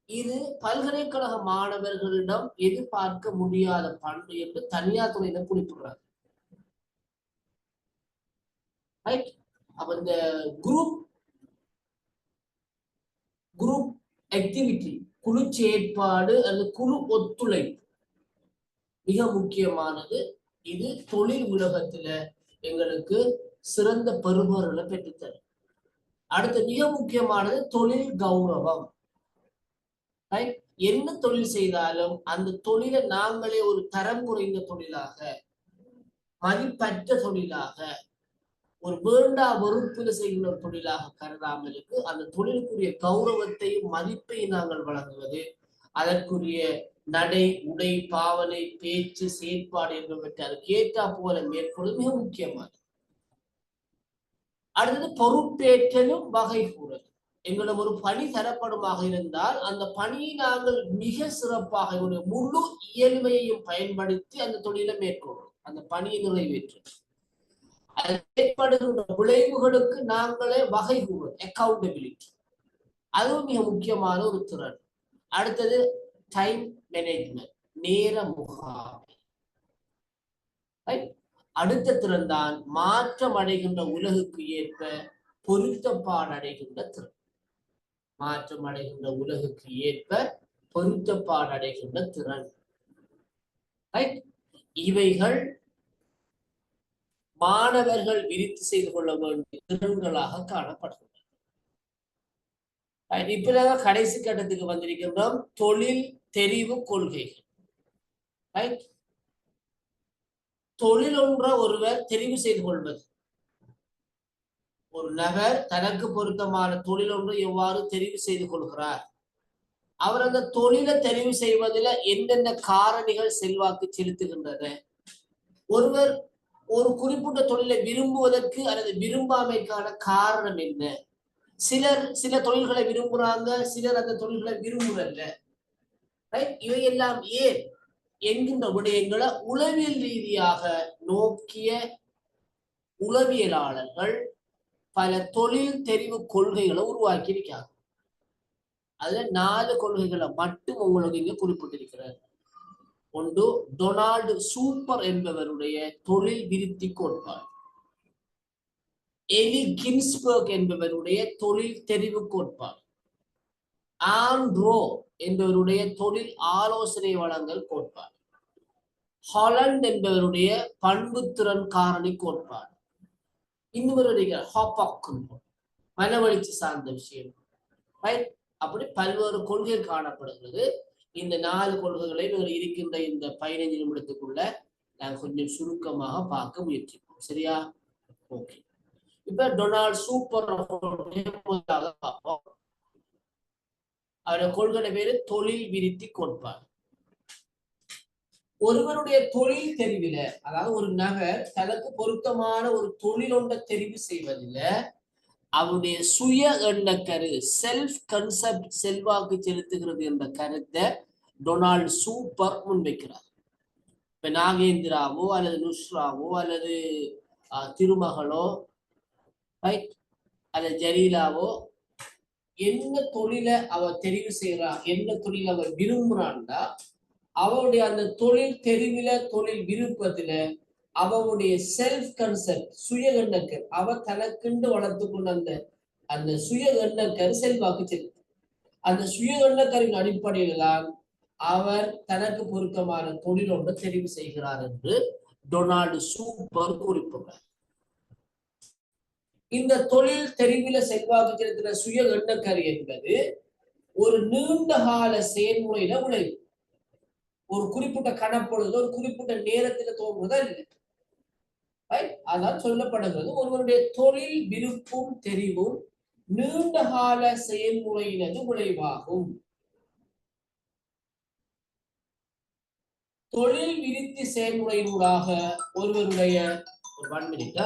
[SPEAKER 1] இது பல்கலைக்கழக மாணவர்களிடம் எதிர்பார்க்க முடியாத பண்பு என்று தனியார் துறையில குறிப்பிடுறாங்க. அப்ப இந்த குரூப் ஆக்டிவிட்டி, குழு செயற்பாடு அல்லது குழு ஒத்துழைப்பு மிக முக்கியமானது. இது தொழில் உலகத்துல எங்களுக்கு சிறந்த பெறுபவர்களை பெற்றுத்தரும். அடுத்த மிக முக்கியமானது தொழில் கௌரவம். என்ன தொழில் செய்தாலும் அந்த தொழிலை நாங்களே ஒரு தரம் குறைந்த தொழிலாக, மதிப்பற்ற தொழிலாக, ஒரு வேண்டா வெறுப்பில் செய்கின்ற ஒரு தொழிலாக கருதாமலுக்கு அந்த தொழிலுக்குரிய கௌரவத்தையும் மதிப்பையும் நாங்கள் வழங்குவது, அதற்குரிய நடை, உடை, பாவனை, பேச்சு, செயற்பாடு என்பவற்றை அதுக்கு ஏற்றா போல மேற்கொள்வது மிக முக்கியமானது. அடுத்தது பொறுப்பேற்றலும் வகை கூறல். எங்களிடம் ஒரு பணி தரப்படுமாக இருந்தால் அந்த பணியை நாங்கள் மிக சிறப்பாக முழு இயல்மையையும் பயன்படுத்தி அந்த தொழிலை மேற்கொள்வோம், அந்த பணியை நிறைவேற்றும். ஏற்படுகின்ற விளைவுகளுக்கு நாங்களே வகை கூறுவோம், அக்கௌண்டபிலிட்டி. அதுவும் மிக முக்கியமான ஒரு திறன். அடுத்தது டைம் மேனேஜ்மெண்ட், நேர முகாமை. அடுத்த திறன் தான் மாற்றம் அடைகின்ற உலகுக்கு ஏற்ப பொருத்தப்பாடு அடைகின்ற திறன். மாற்றம் அடைகின்ற உலகுக்கு ஏற்ப பொருத்தப்பாடு அடைகின்ற திறன். இவைகள் மாணவர்கள் விரித்து செய்து கொள்ள வேண்டிய திறன்களாக காணப்படுகின்றன. இப்ப கடைசி கட்டத்துக்கு வந்திருக்கின்றோம், தொழில் தெரிவு கொள்கைகள். தொழில் ஒன்ற ஒருவர் தெரிவு செய்து கொள்வது. ஒரு நபர் தனக்கு பொருத்தமான தொழில் ஒன்று எவ்வாறு தெரிவு செய்து கொள்கிறார், அவர் அந்த தொழிலை தெரிவு செய்வதில் என்னென்ன காரணிகள் செல்வாக்கு செலுத்துகின்றன, ஒருவர் ஒரு குறிப்பிட்ட தொழிலை விரும்புவதற்கு அல்லது விரும்பாமைக்கான காரணம் என்ன, சில தொழில்களை விரும்புறாங்க, சிலர் அந்த தொழில்களை விரும்புறல்ல, இவையெல்லாம் ஏன் என்கின்ற விடயங்களை உளவியல் ரீதியாக நோக்கிய உளவியலாளர்கள் பல தொழில் தெரிவு கொள்கைகளை உருவாக்கி இருக்காங்க. அதுல 4 கொள்கைகளை மட்டும் உங்களுக்கு இங்க குறிப்பிட்டிருக்கிறார். ஒன்று, டொனால்டு சூப்பர் என்பவருடைய தொழில் விருத்தி கோட்பாடு. எலி கின்ஸ்பர்க் என்பவருடைய தொழில் தெரிவு கோட்பாடு. ஆண்ட்ரோ என்பவருடைய தொழில் ஆலோசனை வழங்கல் கோட்பாடு. ஹாலண்ட் என்பவருடைய பண்புத்திறன் காரணி கோட்பாடு. இன்னொரு ஹாபாக் மனவழிச்சி சார்ந்த விஷயம். அப்படி பல்வேறு கொள்கை காணப்படுகிறது. இந்த 4 கொள்கைகளை இருக்கின்ற இந்த 15 நிமிடத்துக்குள்ள நாங்கள் கொஞ்சம் சுருக்கமாக பார்க்க முயற்சிப்போம். சரியா? ஓகே. இப்ப டொனால்ட் சூப்பர் பார்ப்போம். அவருடைய கொள்கை பேரு தொழில் விருத்தி கோட்பாடு. ஒருவருடைய தொழில் தெரிவில, அதாவது ஒரு நபர் தனக்கு பொருத்தமான ஒரு தொழில் ஒன்றை தெரிவு செய்வதில் அவருடைய சுய எண்ணக்கரு, செல்ஃப் கன்செப்ட் செல்வாக்கு செலுத்துகிறது என்ற கருத்தை டொனால்ட் சூப்பர் முன்வைக்கிறார். இப்ப நாகேந்திராவோ அல்லது நுஷ்ராவோ அல்லது திருமகளோ அல்லது ஜலீலாவோ என்ன தொழிலை அவ தெரிவு செய்யறா, என்ன தொழில் அவ விரும்புறான்டா, அவனுடைய அந்த தொழில் தெரிவில, தொழில் விருப்பத்துல அவனுடைய செல்ஃப் கன்செப்ட், சுய எண்ணக்கர், அவ தனக்குண்டு வளர்த்து கொண்ட அந்த சுய எண்ணக்கர் செல்வாக்கு செலுத்து. அந்த சுய எண்ணக்கரின் அடிப்படையில் தான் அவர் தனக்கு பொருத்தமான தொழில் ஒன்றை தெரிவு செய்கிறார் என்று டொனால்டு சூப்பர் குறிப்பிடுறார். இந்த தொழில் தெரிவில செல்வாக்கு செலுத்தின சுய எண்ணக்கரு என்பது ஒரு நீண்ட கால செயல்முறையில விளைவு. ஒரு குறிப்பிட்ட கணப்பொழுது ஒரு குறிப்பிட்ட நேரத்துல தோன்றுவதா இல்லை. அதான் சொல்லப்படுகிறது ஒருவருடைய தொழில் விருப்பும் தெரிவும் நீண்ட கால செயல்முறையினது விளைவாகும். தொழில் விருத்தி செயல்முறையினூடாக ஒருவருடைய ஒரு 1 minute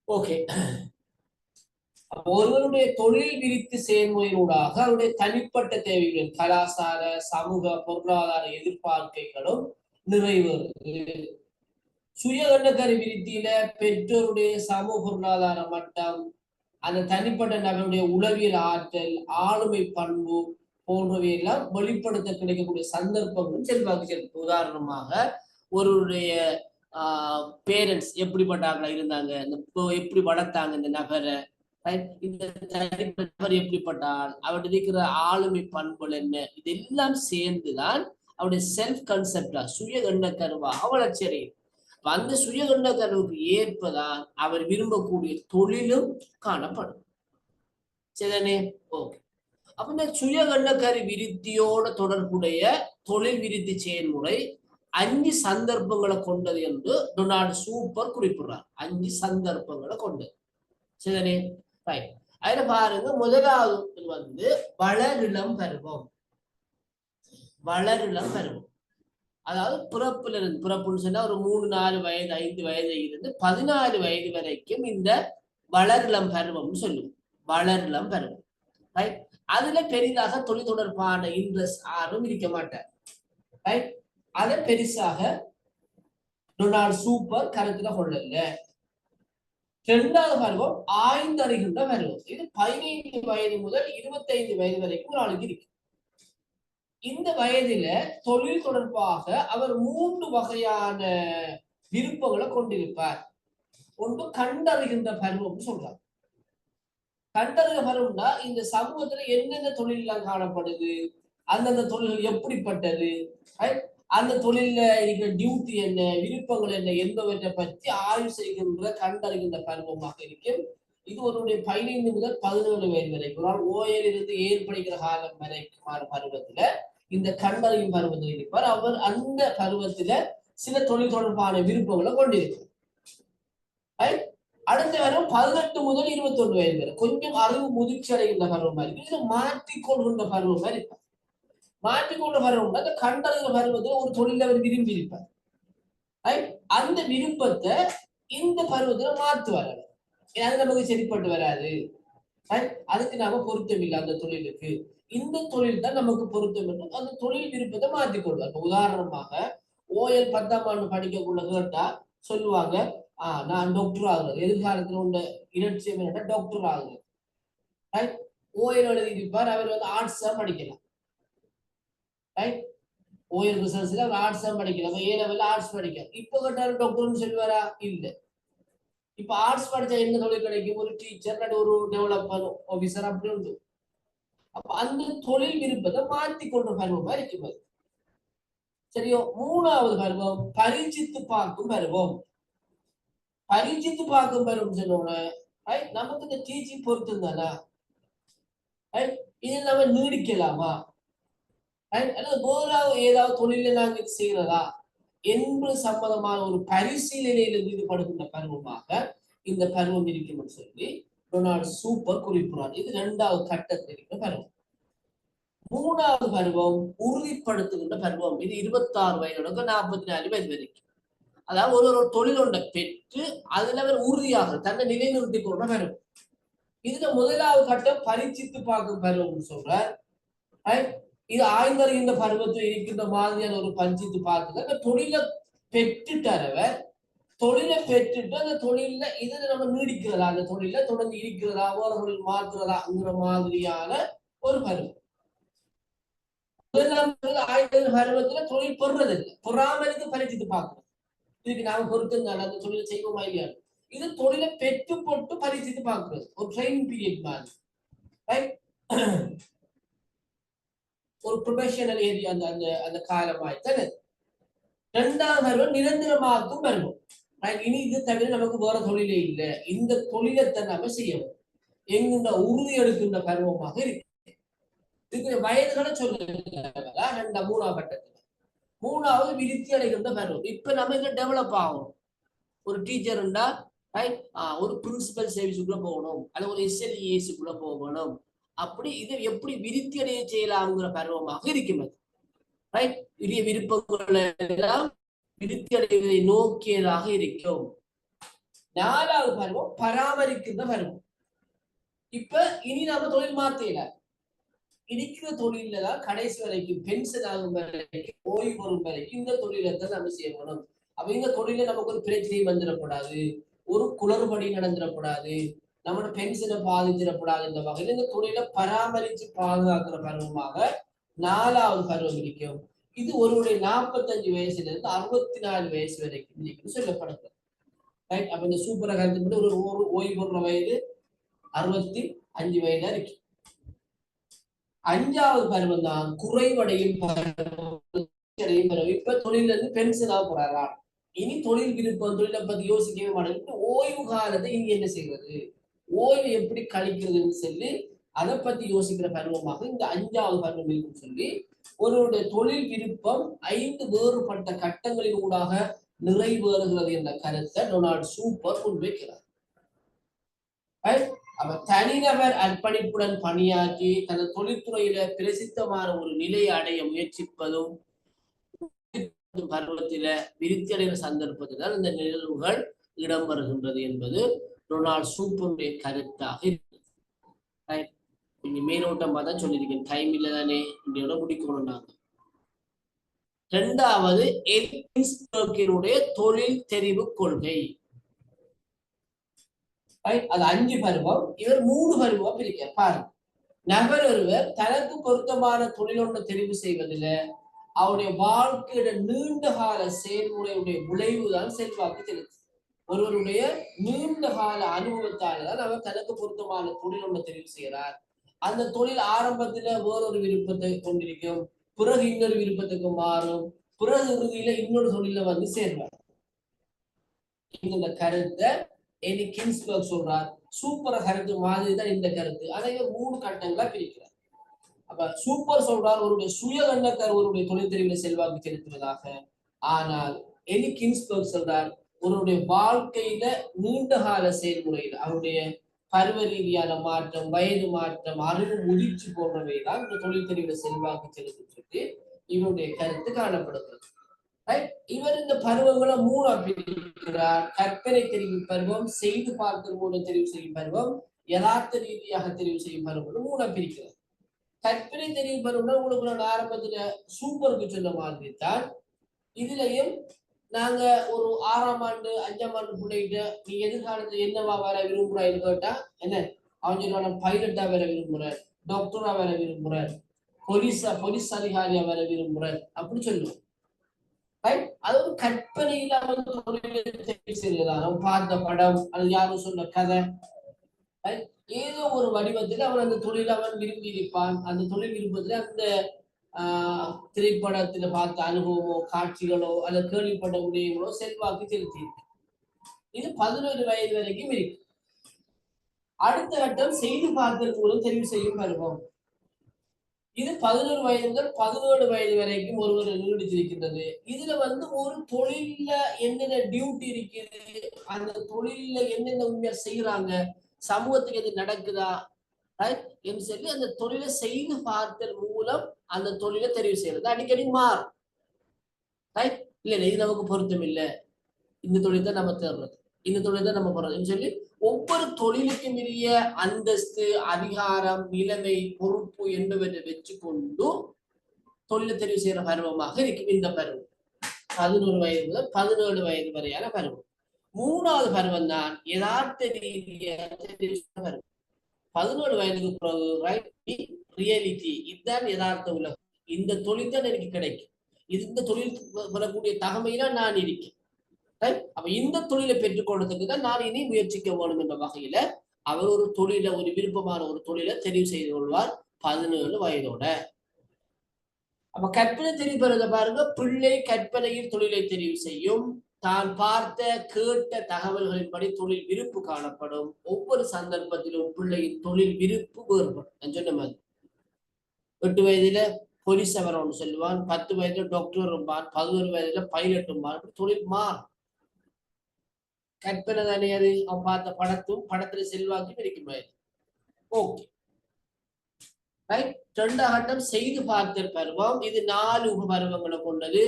[SPEAKER 1] ஓகே. ஒருவருடைய தொழில் விருத்தி செயல்முறையினூடாக அவருடைய தனிப்பட்ட தேவைகள் கலாச்சார சமூக பொருளாதார எதிர்பார்ப்புகளும் நிறைவேறுது. சுய எண்ணக்கரு விருத்தியில பெற்றோருடைய சமூக பொருளாதார மட்டம், அந்த தனிப்பட்ட நபருடைய உளவியல் ஆற்றல், ஆளுமை பண்பு போன்றவை எல்லாம் வெளிப்படுத்த கிடைக்கக்கூடிய சந்தர்ப்பங்களும் செல்வாக்கு செலுத்தும். உதாரணமாக ஒருவருடைய பேரண்ட்ஸ் எப்படிப்பட்டாங்களா இருந்தாங்க, எப்படி வளர்த்தாங்க இந்த நபரை, இந்த நபர் எப்படிப்பட்டால் அவருடைய இருக்கிற ஆளுமை பண்புகள் என்ன, இதெல்லாம் சேர்ந்துதான் அவருடைய செல்ஃப் கன்செப்டா சுய எண்ணக்கருவாக வளர்ச்சி அடையும். அந்த சுய எண்ணக்கருவுக்கு ஏற்பதான் அவர் விரும்பக்கூடிய தொழிலும் காணப்படும். சரிதானே? ஓகே. அப்ப இந்த சுய எண்ணக்கரு விருத்தியோட தொடர்புடைய தொழில் விருத்தி செயல்முறை 5 சந்தர்ப்பங்களை கொண்டது என்று டொனால்ட் சூப்பர் குறிப்பிடுறார். 5 சந்தர்ப்பங்களை கொண்டது. சரிதானே? ரைட். அதுல பாருங்க, முதலாவது வந்து வளரிளம் பருவம். வளரிளம் பருவம் அதாவது பிறப்புல இருந்து, பிறப்புன்னு சொன்னா ஒரு 3-4 வயது 5 வயது இருந்து 14 வயது வரைக்கும் இந்த வளரிளம் பருவம்னு சொல்லுவோம். வளரிளம் பருவம். ரைட். அதுல பெரிதாக தொழில் தொடர்பான இன்ட்ரெஸ்ட் யாரும் இருக்க மாட்டார். ரைட். அதை பெருசாக டொனால்ட் சூப்பர் கருத்துல கொள்ளல. இரண்டாவது பருவம் ஆய்ந்தறிகின்ற பருவம். இது 15 வயது முதல் 25 வயது வரைக்கும் ஒரு ஆளுக்கு இருக்கு. இந்த வயதில தொழில் தொடர்பாக அவர் 3 வகையான விருப்பங்களை கொண்டிருப்பார். ஒன்று கண்டறிகின்ற பருவம் சொல்றாங்க. கண்டறிகிற பருவம்னா இந்த சமூகத்துல என்னென்ன தொழில் எல்லாம் காணப்படுது, அந்தந்த தொழில்கள் எப்படிப்பட்டது, அந்த தொழில இருக்கிற டியூட்டி என்ன, விருப்பங்கள் என்ன என்பவற்றை பற்றி ஆய்வு செய்கின்ற கண்டறிகின்ற பருவமாக இருக்கும். இது ஒருடைய 15 முதல் 17 வயது வரைக்கும் ஒரு ஓயல் இருந்து ஏற்படுகிற காலம் வரைக்குமான பருவத்துல இந்த கண்டறியும் பருவத்தில் இருப்பார். அவர் அந்த பருவத்துல சில தொழில் தொடர்பான விருப்பங்களை கொண்டிருக்கிறார். அடுத்த வரும் 18 முதல் 21 வயது வரை கொஞ்சம் அறிவு முதிர்ச்சி அடைகின்ற பருவமா இருக்கு. இது மாற்றிக்கொள்கின்ற பருவமா இருப்பார். மாற்றிக்கொண்ட பருவம் அந்த கண்டறிகிற பருவத்தில் ஒரு தொழில் அவர் விரும்பி இருப்பார். அந்த விருப்பத்தை இந்த பருவத்துல மாற்றுவார். அது நமக்கு சரிப்பட்டு வராது, அதுக்கு நாம பொருத்தம் இல்லை, அந்த தொழிலுக்கு இந்த தொழில் தான் நமக்கு பொருத்தம் என்று அந்த தொழில் விருப்பத்தை மாற்றிக்கொள்வார். உதாரணமாக ஓயல் 10ஆம் ஆண்டு படிக்கக்குள்ள கேட்டா சொல்லுவாங்க, நான் டாக்டர் ஆகுறது, எதிர்காலத்துல உள்ள இலட்சியம் என்ன டாக்டர் ஆகுறது. ஓயல் எழுதி இருப்பார். அவர் ஆர்ட்ஸ் தான் படிக்கலாம். ஓயல் ரிசர்ச்ல அவர் ஆர்ட்ஸ் தான் படிக்கலாம். ஏ லெவல்ல ஆர்ட்ஸ் படிக்கலாம். இப்போ கேட்டாரு டாக்டர்னு சொல்லுவாரா? இல்ல. இப்ப ஆர்ட்ஸ் படிச்சா என்ன தொழில் கிடைக்கும்? ஒரு டீச்சர், ஒரு டெவலப்பர் ஆபீசர் அப்படி உண்டு. அப்ப அந்த தொழில் விருப்பத்தை மாற்றி கொண்ட பருவமா இருக்கும். சரியோ? 3வது பருவம் பரிச்சித்து பார்க்கும் பருவம். பரிச்சித்து பார்க்கும் பருவம் சொன்னோட நமக்கு இந்த டீச்சிங் பொறுத்து தானா, இது நம்ம நீடிக்கலாமா, அல்லது வேறாவது ஏதாவது தொழில நாங்க செய்யறதா என்று சம்பந்தமான ஒரு பரிசீலனையில் ஈடுபடுகின்ற பருவமாக இந்த பருவம் இருக்கும் சொல்லி டொனால்ட் சூப்பர் குறிப்பிடுறார். இது 2வது கட்டத்தில் இருக்கிற பருவம். 3வது பருவம் உறுதிப்படுத்துகின்ற பருவம். இது 26 வயதோட 44 வயது வரைக்கும். அதாவது ஒரு தொழில் ஒன்றை பெற்று அதுல அவர் உறுதியாக தன்னை நிலைநிறுத்திக் கொண்ட பருவம். இதுல 1வது கட்டம் பரிச்சித்து பார்க்கும் பருவம் சொல்றார். இது ஆய்ந்தறிகின்ற பருவத்தில் இருக்கின்ற மாதிரியான ஒரு பரிச்சித்து பார்த்து அந்த தொழிலை பெற்றுட்டவர், தொழிலை பெற்றுட்டு அந்த தொழில இதுல நம்ம நீடிக்கிறதா, அந்த தொழில தொடர்ந்து இருக்கிறதா, வேற தொழில் மாற்றுறதாங்கிற மாதிரியான ஒரு பருவம். ஆய்ந்தறிகிற பருவத்துல தொழில் பெறுறதில்லை, பொறாமலுக்கு பரிச்சித்து பார்க்கணும். இதுக்கு நாம பொறுத்திருந்தாலும் அந்த தொழிலை செய்வோமா இல்லையா. இது தொழிலை பெற்று போட்டு பரிச்சித்து பார்க்கிறது, ஒரு ட்ரைனிங் பீரியட் மாதிரி, ஒரு ப்ரொபஷனல் ஏரியா அந்த அந்த காலமாய்த்தது. 2வது பருவம் நிரந்தரமாக்கும் பருவம். இனி இது தவிர நமக்கு வேற தொழிலே இல்லை, இந்த தொழிலத்தை நாம செய்யணும் என்கின்ற உறுதி எடுக்கின்ற பருவமாக இருக்கு. இதுக்கு வயதுகளை சொல்ல 3வது கட்டத்துல. 3வது விருத்தி அடைகின்ற பருவம். இப்ப நம்ம இங்க டெவலப் ஆகணும். ஒரு டீச்சர் இருந்தா ஒரு பிரின்சிபல் சர்வீஸுக்குள்ள போகணும், அல்லது ஒரு SLESக்குள்ள போகணும். அப்படி இதை எப்படி விருத்தி அடைய செய்யலாம்ங்கிற பருவமாக இருக்கும். இடைய விருப்பங்கள் எல்லாம் விருத்தி அடைவதை நோக்கியதாக இருக்கும். 4வது பருவம் பராமரிக்கின்ற பருவம். இப்ப இனி நாம தொழில் மாத்தல, இருக்கிற தொழில தான் கடைசி வரைக்கும் பென்ஷன் ஆகும் வரைக்கும், ஓய்வு பெறும் வரைக்கும் இந்த தொழிலை தான் நம்ம செய்யணும். அப்ப இந்த தொழில நமக்கு ஒரு பிரச்சனையும் வந்துடக்கூடாது, ஒரு குளறுபடி நடந்துடக்கூடாது, நம்மளோட பென்ஷனை பாதிச்சிடக்கூடாது. இந்த வகையில் இந்த தொழிலை பராமரித்து பாதுகாக்கிற பருவமாக 4வது பருவம் இருக்கும். இது ஒருவருடைய 45 வயசுல இருந்து 64 வயசு வரைக்கும் இருக்குன்னு சொல்லப்படுது. அப்ப இந்த சூப்பரை கருத்து ஒரு ஓய்வு பெறுற வயது 65 வயதா இருக்கு. 5வது பருவம் தான் குறைவடையும் பருவம். இப்ப தொழில இருந்து பென்ஷன் ஆக போறாரா, இனி தொழில் விருப்பம், தொழிலை பத்தி யோசிக்கவே மாட்டேங்குது. ஓய்வு காலத்தை இனி என்ன செய்வது, ஓய்வு எப்படி கழிக்கிறதுன்னு சொல்லி அதை பத்தி யோசிக்கிற பருவமாக இந்த 5வது பருவம் இருக்குன்னு சொல்லி ஒருவருடைய தொழில் விருப்பம் 5 வேறுபட்ட கட்டங்களின் ஊடாக நிறைவேறுகிறது என்ற கருத்தை டொனால்ட் சூப்பர் முன்வைக்கிறார். அவர் தனிநபர் அர்ப்பணிப்புடன் பணியாற்றி தனது தொழில்துறையில பிரசித்தமான ஒரு நிலையை அடைய முயற்சிப்பதும் பருவத்தில விருத்தி அடைகிற சந்தர்ப்பத்தில் இந்த நிகழ்வுகள் இடம்பெறுகின்றது என்பது டொனால்ட் சூப்பருடைய கருத்தாக இருக்கிறது. கொஞ்சம் மேலோட்டம் பார்த்தா சொல்லியிருக்கேன், டைம் இல்லை தானே, இந்தியோட முடிக்கணும் நாங்க. 2வது எல்கின்ஸ்பர்க்கினுடைய தொழில் தெரிவு கொள்கை. அது 5 பருவம். இவர் 3 பருவம் பிரிக்கிறார். பாருங்க, நபர் ஒருவர் தனக்கு பொருத்தமான தொழிலொன்றை தெரிவு செய்வதில் அவருடைய வாழ்க்கையோட நீண்ட கால செயல்முறையுடைய விளைவுதான் செல்வாக்கு செலுத்து. ஒருவருடைய நீண்ட கால அனுபவத்தால் தான் அவர் தனக்கு பொருத்தமான தொழில் ஒன்று தெரிவு செய்கிறார். அந்த தொழில் ஆரம்பத்துல வேறொரு விருப்பத்தை கொண்டிருக்கும், பிறகு இன்னொரு விருப்பத்துக்கு மாறும், பிறகு இறுதியில இன்னொரு தொழில வந்து சேர்வார். இந்த கருத்தை கின்ஸ்பர்க் சொல்றார். சூப்பர் கருத்து மாதிரி தான் இந்த கருத்து. அதை 3 கட்டங்களா பிரிக்கிறார். அப்ப சூப்பர் சொல்றார் ஒருடைய சுய எண்ணக்கர் ஒருடைய தொழில் தெரிவில செல்வாக்கு செலுத்துவதாக. ஆனால் கின்ஸ்பர்க் சொல்றார் ஒருடைய வாழ்க்கையில நீண்ட கால செயல்முறையில் அவருடைய பருவ ரீதியான மாற்றம், வயது மாற்றம், அறிவு முதிர்ச்சி போன்றவைதான் இந்த தொழில் தெரிவில செல்வாக்கு செலுத்திட்டு இவருடைய கருத்து காணப்படுகிறது. இவர் இந்த பருவங்களை 3 பிரிக்கிறார். கற்பனை தெரிவு பருவம், செய்து பார்த்தல் மூலம் தெரிவு செய்யும் பருவம், யதார்த்த ரீதியாக தெரிவு செய்யும் பருவம் 3 பிரிக்கிறார். கற்பனை தெரிவு பருவம்னா உங்களுக்கு நான் ஆரம்பத்துல சூப்பருக்கு சொன்ன மாதிரி தான். இதுலயும் நாங்க ஒரு 6ஆம் ஆண்டு 5ஆம் ஆண்டு பிள்ளைகிட்ட நீ எதிர்காலத்துல என்னவா வர விரும்புறான்னு கேட்டா என்ன அவன் சொல்லுவாங்க, பைலட்டா வர விரும்புறேன், டாக்டரா வர விரும்புறேன், போலீஸ் அதிகாரியா வர விரும்புறேன் அப்படி சொல்லுவோம். அது ஒரு கற்பனையில அவன் அவன் பார்த்த படம், அது யாரும் சொன்ன கதை, ஏதோ ஒரு வடிவத்தில் அவன் அந்த தொழில அவன் விரும்பி இருப்பான். அந்த தொழில் விருப்பத்துல அந்த திரைப்படத்துல பார்த்த அனுபவமோ காட்சிகளோ அல்லது கேள்விப்பட்ட முடியுங்களோ செல்வாக்கு செலுத்தி இருக்கு. இது 11 வயது வரைக்கும் இருக்கு. அடுத்த கட்டம் செய்து பார்த்தல் மூலம் தெரிவு செய்யும் பருவம். இது 11 வயது முதல் 17 வயது வரைக்கும் ஒருவர் நீடிச்சிருக்கின்றது. இதுல வந்து ஒரு தொழில என்னென்ன டியூட்டி இருக்குது, அந்த தொழில என்னென்ன உண்மையா செய்யறாங்க, சமூகத்துக்கு எது நடக்குதா என்று சொல்லி அந்த தொழிலை செய்து பார்த்தல் மூலம் அந்த தொழிலை தெரிவு செய்யறது அடிக்கடி மாறும். இல்ல இது நமக்கு பொருத்தம் இல்லை, இந்த தொழில் தான் நம்ம தேர்றது, இந்த தொழில் தான் நம்ம போறதுன்னு சொல்லி ஒவ்வொரு தொழிலுக்கும் உரிய அந்தஸ்து, அதிகாரம், நிலைமை, பொறுப்பு என்பவற்றை வச்சு கொண்டு தொழிலை தெரிவு செய்யற பருவமாக இருக்கும் இந்த பருவம். 11 வயது முதல் 17 வயது வரையான பருவம். 3வது பருவம் தான் யதார்த்த ரீதியாக பருவம். 17 வயதுக்கு பிறகு ரியாலிட்டி, இதுதான் யதார்த்த உலகம், இந்த தொழில் தான் எனக்கு கிடைக்கும், இந்த தொழில் வரக்கூடிய தகமையில நான் இருக்கேன். அப்ப இந்த தொழிலை பெற்றுக்கொள்றதுக்கு தான் நான் இனி முயற்சிக்க வேண்டும் என்ற வகையில அவர் ஒரு தொழில, ஒரு விருப்பமான ஒரு தொழிலை தெரிவு செய்து கொள்வார் 17 வயதோட. அப்ப கற்பனை தெரிவு பெறுவதை பாருங்க, பிள்ளை கற்பனையில் தொழிலை தெரிவு செய்யும். தான் பார்த்த கேட்ட தகவல்களின்படி தொழில் விருப்பு காணப்படும். ஒவ்வொரு சந்தர்ப்பத்திலும் பிள்ளையின் தொழில் விருப்பு வேறுபடும். நான் சொன்ன மாதிரி 8 வயதுல போலீஸ் அவன் சொல்லுவான், 10 வயதுல டாக்டர் இருப்பான், 11 வயதுல பைலட் இருப்பான். தொழில் மாறும். கற்பனை தானே அது, அவன் பார்த்த படத்தும் படத்துல செல்வாக்கும் இருக்கும். Okay, right. 2ஆம் கட்டம் செய்து பார்த்தல் பருவம். இது 4 உபபருவங்களை கொண்டது.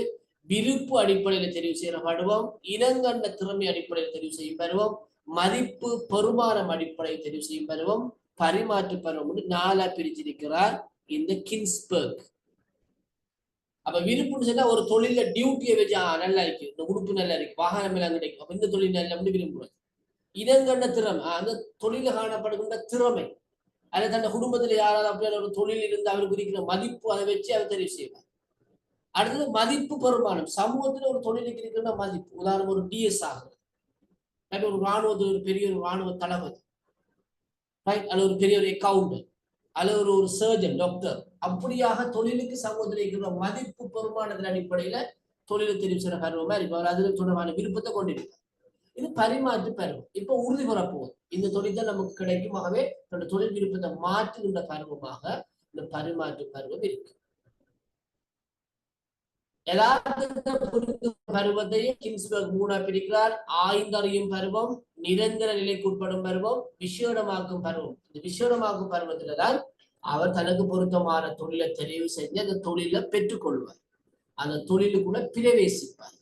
[SPEAKER 1] விருப்பு அடிப்படையில தெரிவு செய்யற பருவம், இனங்கண்ட திறமை அடிப்படையில் தெரிவு செய்யும் பருவம், மதிப்பு பெருமானம் அடிப்படையில் தெரிவு செய்யும் பருவம், பரிமாற்று பருவம் 4ஆ பிரிச்சிருக்கிறார் இந்த கின்ஸ்பர்க். அப்ப விருப்புன்னு சொன்னா ஒரு தொழில டியூட்டியை வச்சு நல்லா இருக்கு, இந்த உடுப்பு நல்லா இருக்கு, வாகனம் எல்லாம் கிடைக்கும், அப்ப இந்த தொழில் நல்லா விரும்புறது. இனங்கண்ட திறமை, அந்த தொழில காணப்படுகின்ற திறமை, அதை தன் குடும்பத்துல யாராவது அப்படியான ஒரு தொழில் இருந்து அவருக்கு இருக்கிற மதிப்பு, அதை வச்சு அவர் தெரிவு செய்வார். அடுத்தது மதிப்பு பெருமானம், சமூகத்துல ஒரு தொழிலுக்கு இருக்கிற மதிப்பு. உதாரணம் ஒரு டிஎஸ் ஆகுது, ஒரு ராணுவத்தில் ஒரு பெரிய ஒரு ராணுவ தளபதி, அல்லது ஒரு பெரிய ஒரு அக்கவுண்டன்ட், அல்லது ஒரு சர்ஜன், டாக்டர், அப்படியாக தொழிலுக்கு சமூகத்தில் இருக்கிற மதிப்பு பெருமானத்தின் அடிப்படையில தொழிலை தெரிவு செய்யற பருவமா இருக்கு. அவர் அதுல தொடர்பான விருப்பத்தை கொண்டிருக்கார். இது பரிமாற்று பருவம். இப்ப உறுதி பெறப்போகுது, இந்த தொழில் தான் நமக்கு கிடைக்கும். ஆகவே தன்னோட தொழில் விருப்பத்தை மாற்றுகின்ற பருவமாக இந்த பரிமாற்று பருவம் இருக்கு. பருவத்தையும் கின்ஸ்பர்க் 3ஆ பிரிக்கிறார். ஆய்ந்தறியும் பருவம், நிரந்தர நிலைக்குட்படும் பருவம், விசேடமாக்கும் பருவம். இந்த விசேடமாக்கும் பருவத்துலதான் அவர் தனக்கு பொருத்தமான தொழிலை தெரிவு செஞ்சு அந்த தொழிலை பெற்றுக்கொள்வார், அந்த தொழிலுக்குள்ள பிரவேசிப்பார்.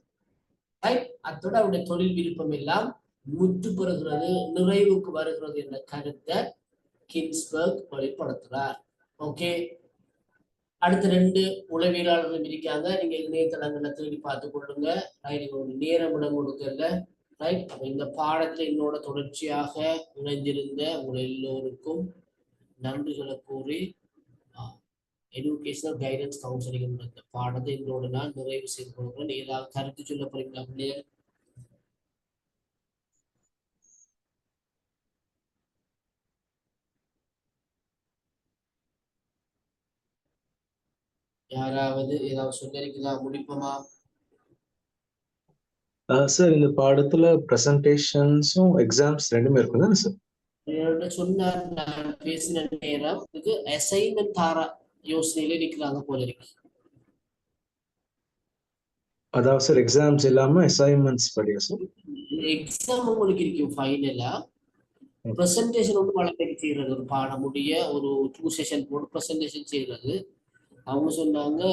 [SPEAKER 1] அத்தோட அவருடைய தொழில் விருப்பம் எல்லாம் முற்று பெறுகிறது, நிறைவுக்கு வருகிறது என்ற கருத்தை கின்ஸ்பர்க் வெளிப்படுத்துறார். ஓகே, அடுத்த 2 உளவியலாளர்கள் இருக்காங்க. நீங்க இணையதளங்களை தேடி பார்த்து கொள்ளுங்க. ஒரு நேரம் இடம் கொடுக்கல, ரைட். இந்த பாடத்துல என்னோட தொடர்ச்சியாக இணைந்திருந்த உங்கள் எல்லோருக்கும் நன்றிகளை கூறி எஜுகேஷனல் கைடன்ஸ் கவுன்சிலிங் இந்த பாடத்தை இதோடு நான் நிறைவு செய்து கொள்கிறேன். ஏதாவது கருத்து சொல்ல போறீங்களா பிள்ளைகள்? யாராவது ஏதாவது சொல்லிருக்கலாம் முடிப்போமா?
[SPEAKER 3] சார் இந்த பாடத்துல பிரசன்டேஷன்ஸும் எக்ஸாம்ஸ் ரெண்டுமே இருக்கும் தானே சார்?
[SPEAKER 1] என்னோட சொன்ன நான் பேசின நேரம் இதுக்கு அசைன்மெண்ட் தார யோசனையில இருக்கிறாங்க போல இருக்கு.
[SPEAKER 3] அதாவது சார் எக்ஸாம்ஸ் இல்லாம அசைன்மெண்ட்ஸ் படியா சார்?
[SPEAKER 1] எக்ஸாம் உங்களுக்கு இருக்கும் ஃபைனலா. ப்ரெசன்டேஷன் வந்து வழக்கறி செய்யறது, ஒரு பாடமுடிய ஒரு 2 செஷன் போட்டு ப்ரெசன்டேஷன் செய்யறது. அவங்க சொன்னாங்க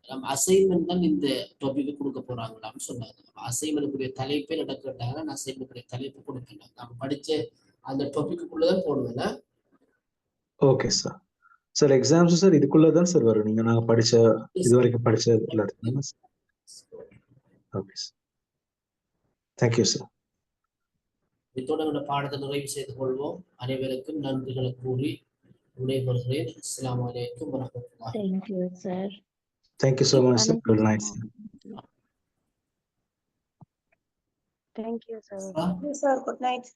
[SPEAKER 1] நம்ம அசைன்மெண்ட் தான் இந்த டாபிக் கொடுக்க போறாங்களான்னு சொன்னாங்க. அசைன்மெண்ட்டுக்குரிய தலைப்பே நடக்கிட்டாங்க. நான் அசைன்மெண்ட்டுக்குரிய தலைப்பு கொடுக்கல, நம்ம படிச்ச அந்த டாபிக்குள்ளதான் போடுவேன்னா.
[SPEAKER 3] Okay sir. Sir exams sir இதுக்குள்ளதான் சார் வரும், நீங்க நாங்க படிச்ச இது வரைக்கும் படிச்சதுக்குள்ள. Okay sir, thank you sir.
[SPEAKER 1] இதோட இந்த பாடத்தை நிறைவு செய்து கொள்வோம். அனைவருக்கும் நன்றிகளை கூறி விடைபெறுகிறேன். அஸ்ஸலாமு அலைக்கும் வரஹ்மத்துல்லாஹி.
[SPEAKER 5] Thank you, sir.
[SPEAKER 3] Thank you so much, sir. Good night, sir.
[SPEAKER 5] Thank you, sir.
[SPEAKER 2] Yes, sir. Good night.